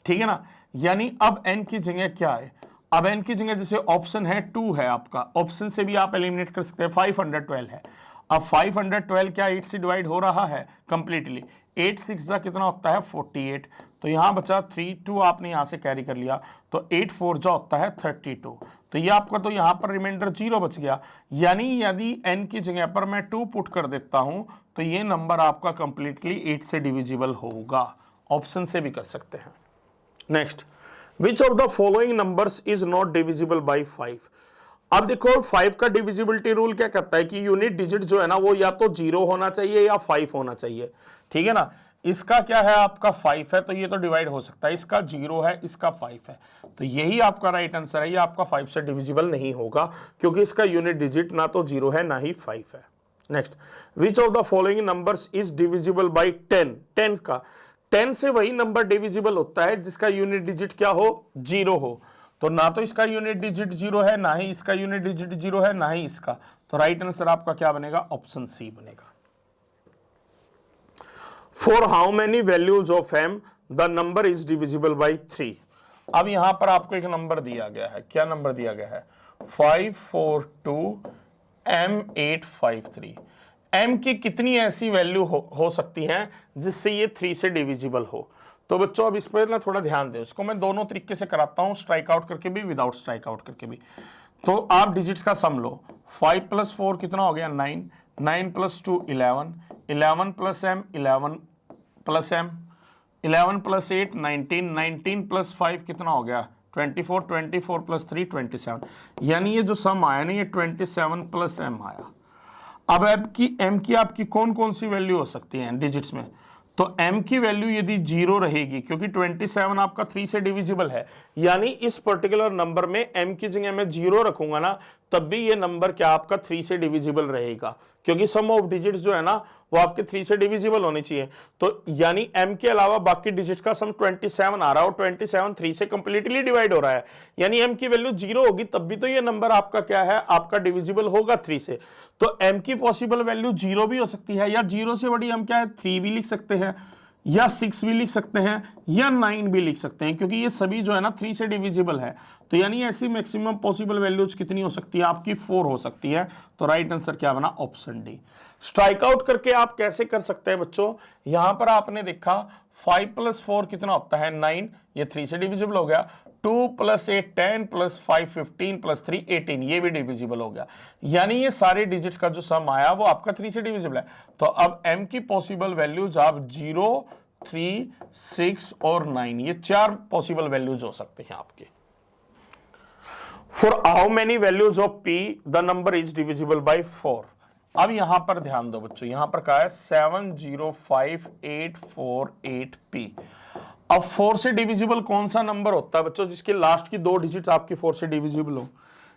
ठीक है ना। यानी अब n की जगह क्या है, अब n की जगह जैसे ऑप्शन है 2 है आपका, ऑप्शन से भी आप एलिमिनेट कर सकते हैं, 512 है। अब 512 क्या 8 से डिवाइड हो रहा है कंप्लीटली, 8 6 जा कितना होता है 48, तो यहां बचा 3 2 आपने यहां से कैरी कर लिया, तो 8 4 जा होता है 32, तो ये आपका तो यहां पर रिमाइंडर 0 बच गया। यानी यदि n की जगह पर मैं 2 पुट कर देता हूं तो ये नंबर आपका कंप्लीटली 8 से डिविजिबल होगा, ऑप्शन से भी कर सकते हैं। Next, which of the following numbers is not divisible by 5। अब देखो 5 का डिविजिबिलिटी रूल क्या कहता है कि यूनिट डिजिट जो है ना वो या तो 0 होना चाहिए या 5 होना चाहिए, ठीक है ना। इसका क्या है आपका 5 है तो ये तो डिवाइड हो सकता है, इसका 0 है इसका 5 है, तो यही आपका राइट आंसर है, ये आपका 5 से डिविजिबल नहीं होगा क्योंकि इसका यूनिट डिजिट ना तो 0 है ना ही 5 है। Next, which of the following numbers is divisible by 10। 10 का 10 से वही नंबर डिविजिबल होता है जिसका यूनिट डिजिट क्या हो 0 हो, तो ना तो इसका यूनिट डिजिट 0 है ना ही इसका यूनिट डिजिट 0 है ना ही इसका, तो राइट आंसर आपका क्या बनेगा ऑप्शन सी बनेगा। For how many values of m the number is divisible by 3। अब यहां पर आपको एक नंबर दिया गया है, क्या नंबर दिया गया है 542m853। m की कितनी ऐसी वैल्यू हो सकती हैं जिससे ये 3 से डिविजिबल हो। तो बच्चों अब इस पर ना थोड़ा ध्यान दें, इसको मैं दोनों तरीके से कराता हूं, स्ट्राइक आउट करके भी विदाउट स्ट्राइक आउट करके भी। तो आप डिजिट्स का सम लो, 5 + 4 कितना हो गया 9, 9 + 2 11, 11 + m 11 + m, 11 + 8 19, 19 + 5 कितना हो गया 24, 24 + 3 27, यानी ये जो सम आया ना ये 27 + m आया। अब m की आपकी कौन कौन सी वैल्यू हो सकती है डिजिट्स में, तो m की वैल्यू यदि 0 रहेगी क्योंकि 27 आपका 3 से डिविजिबल है, यानी इस पर्टिकुलर नंबर में m की जगह मैं 0 रखूंगा ना तब भी ये नंबर क्या आपका 3 से डिविजिबल रहेगा क्योंकि सम ऑफ डिजिट्स जो है ना वो आपके 3 से डिविजिबल होने चाहिए। तो यानी m के अलावा बाकी डिजिट्स का सम 27 आ रहा है और 27 3 से कंप्लीटली डिवाइड हो रहा है, यानी m की वैल्यू 0 होगी तब भी तो ये नंबर आपका क्या है आपका डिविजिबल होगा 3 से। तो m की पॉसिबल वैल्यू 0 भी हो सकती है या 0 से बड़ी हम क्या है 3 भी लिख सकते हैं या 6 भी लिख सकते हैं या 9 भी लिख सकते हैं क्योंकि ये सभी जो है ना 3 से डिविजिबल है, तो यानी ऐसी मैक्सिमम पॉसिबल वैल्यूज कितनी हो सकती है आपकी 4 हो सकती है, तो राइट आंसर क्या बना ऑप्शन डी। स्ट्राइक आउट करके आप कैसे कर सकते हैं बच्चों, यहां पर आपने देखा 5 + 4 कितना होता है 9, ये 3 से डिविजिबल हो गया, 2 + 8 10 + 5 15 + 3 18, ये भी डिविजिबल हो गया, यानी ये सारे डिजिट्स का जो सम आया वो आपका 3 से डिविजिबल है। तो अब m की पॉसिबल वैल्यूज आप 0 3 6 और 9, ये 4 पॉसिबल वैल्यूज हो सकते हैं आपके। For how many values of p the number is divisible by 4। अब यहां पर ध्यान दो बच्चों, यहां पर कहा है 7058448p। अब 4 से डिविजिबल कौन सा नंबर होता है बच्चों जिसके लास्ट की 2 डिजिट आपकी 4 से डिविजिबल हो,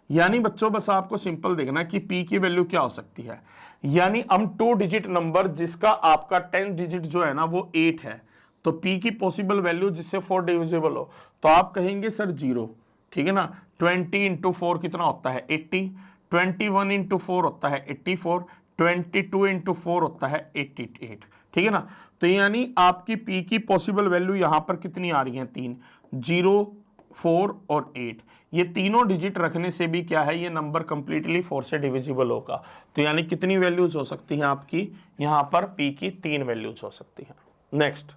यानी बच्चों बस आपको सिंपल देखना कि p की वैल्यू क्या हो सकती है, यानी हम 2 डिजिट नंबर जिसका आपका 10 डिजिट जो है ना वो 8 है, तो p की पॉसिबल वैल्यू जिससे 4 डिविजिबल हो तो आप कहेंगे सर 0, ठीक है ना। 20 × 4 कितना होता है 80, 21 × 4 होता है 84, 22 × 4 होता है 88, ठीक है ना। तो यानी आपकी p की पॉसिबल वैल्यू यहां पर कितनी आ रही है 3, 0 4 और 8, ये तीनों डिजिट रखने से भी क्या है ये नंबर कंप्लीटली 4 से डिविजिबल होगा, तो यानी कितनी वैल्यूज हो सकती हैं आपकी यहां पर p की 3 वैल्यूज हो सकती हैं। Next,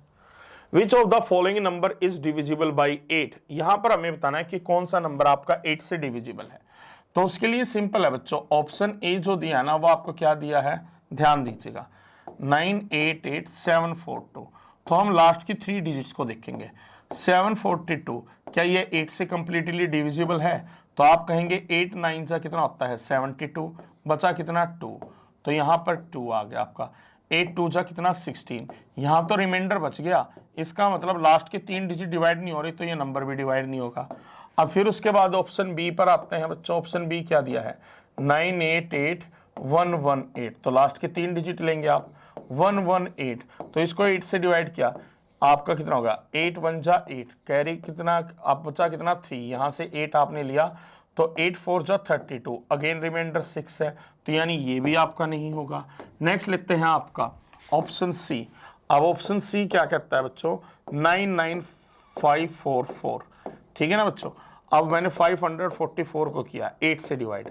which of the following number is divisible by 8। यहां पर हमें बताना है कि कौन सा नंबर आपका 8 से डिविजिबल है, तो उसके लिए सिंपल है बच्चों, ऑप्शन ए जो दिया है ना वो आपको क्या दिया है ध्यान दीजिएगा 988742, तो हम लास्ट की 3 डिजिट्स को देखेंगे। 742 क्या ये 8 से कंप्लीटली डिविजिबल है, तो आप कहेंगे 8 9 जा कितना होता है 72, बचा कितना 2, तो यहां पर 2 आ गया आपका, 8 2 जा कितना 16, यहां तो रिमाइंडर बच गया, इसका मतलब लास्ट के 3 डिजिट डिवाइड नहीं हो रही तो ये नंबर भी डिवाइड नहीं होगा। अब फिर उसके बाद ऑप्शन बी पर आते हैं बच्चों, ऑप्शन बी क्या दिया है 988118, तो लास्ट के 3 डिजिट लेंगे आप 118, तो इसको 8 से डिवाइड किया, आपका कितना होगा 8 1 जा 8, कैरी कितना आप बचा कितना 3, यहां से 8 आपने लिया तो 8 4 जा 32, अगेन रिमाइंडर 6 है तो यानी ये भी आपका नहीं होगा। नेक्स्ट लिखते हैं आपका ऑप्शन सी। अब ऑप्शन सी क्या कहता है बच्चों 99544, ठीक है ना बच्चों। अब मैंने 544 को किया 8 से डिवाइड,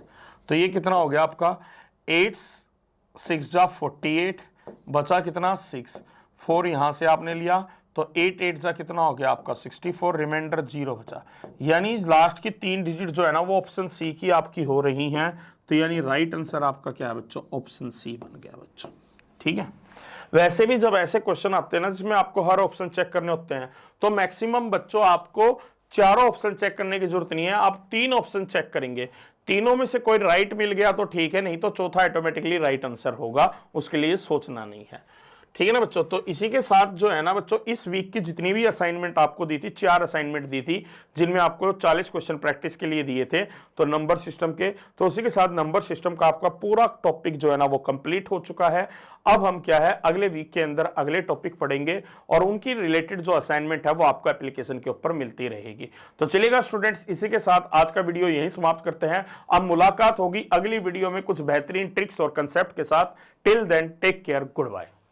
तो ये कितना हो गया आपका 8 6 जा 48, बचा कितना 6, 4 यहां से आपने लिया तो 8 8 जा कितना हो गया आपका 64, रिमाइंडर 0 बचा। यानी लास्ट की 3 डिजिट जो है ना वो ऑप्शन सी की आपकी हो रही हैं, तो यानी राइट आंसर आपका क्या है बच्चों ऑप्शन सी बन गया बच्चों, ठीक है। वैसे भी जब ऐसे क्वेश्चन आते हैं ना जिसमें आपको हर ऑप्शन चेक करने होते हैं तो मैक्सिमम बच्चों आपको चारों ऑप्शन चेक करने की जरूरत नहीं है, आप 3 ऑप्शन चेक करेंगे, तीनों में से कोई राइट मिल गया तो ठीक है, नहीं तो चौथा ऑटोमेटिकली राइट आंसर होगा, उसके लिए सोचना नहीं है, ठीक है ना बच्चों। तो इसी के साथ जो है ना बच्चों इस वीक की जितनी भी असाइनमेंट आपको दी थी, 4 असाइनमेंट दी थी जिनमें आपको 40 क्वेश्चन प्रैक्टिस के लिए दिए थे तो नंबर सिस्टम के, तो उसी के साथ नंबर सिस्टम का आपका पूरा टॉपिक जो है ना वो कंप्लीट हो चुका है। अब हम क्या है अगले वीक के अंदर अगले टॉपिक पढ़ेंगे और उनकी रिलेटेड जो असाइनमेंट है वो आपको एप्लीकेशन के ऊपर मिलती रहेगी। तो चलिएगा स्टूडेंट्स, इसी के साथ आज का वीडियो यहीं समाप्त करते हैं। अब मुलाकात होगी अगली वीडियो में कुछ बेहतरीन ट्रिक्स और कंसेप्ट के साथ। Till then take care, good bye.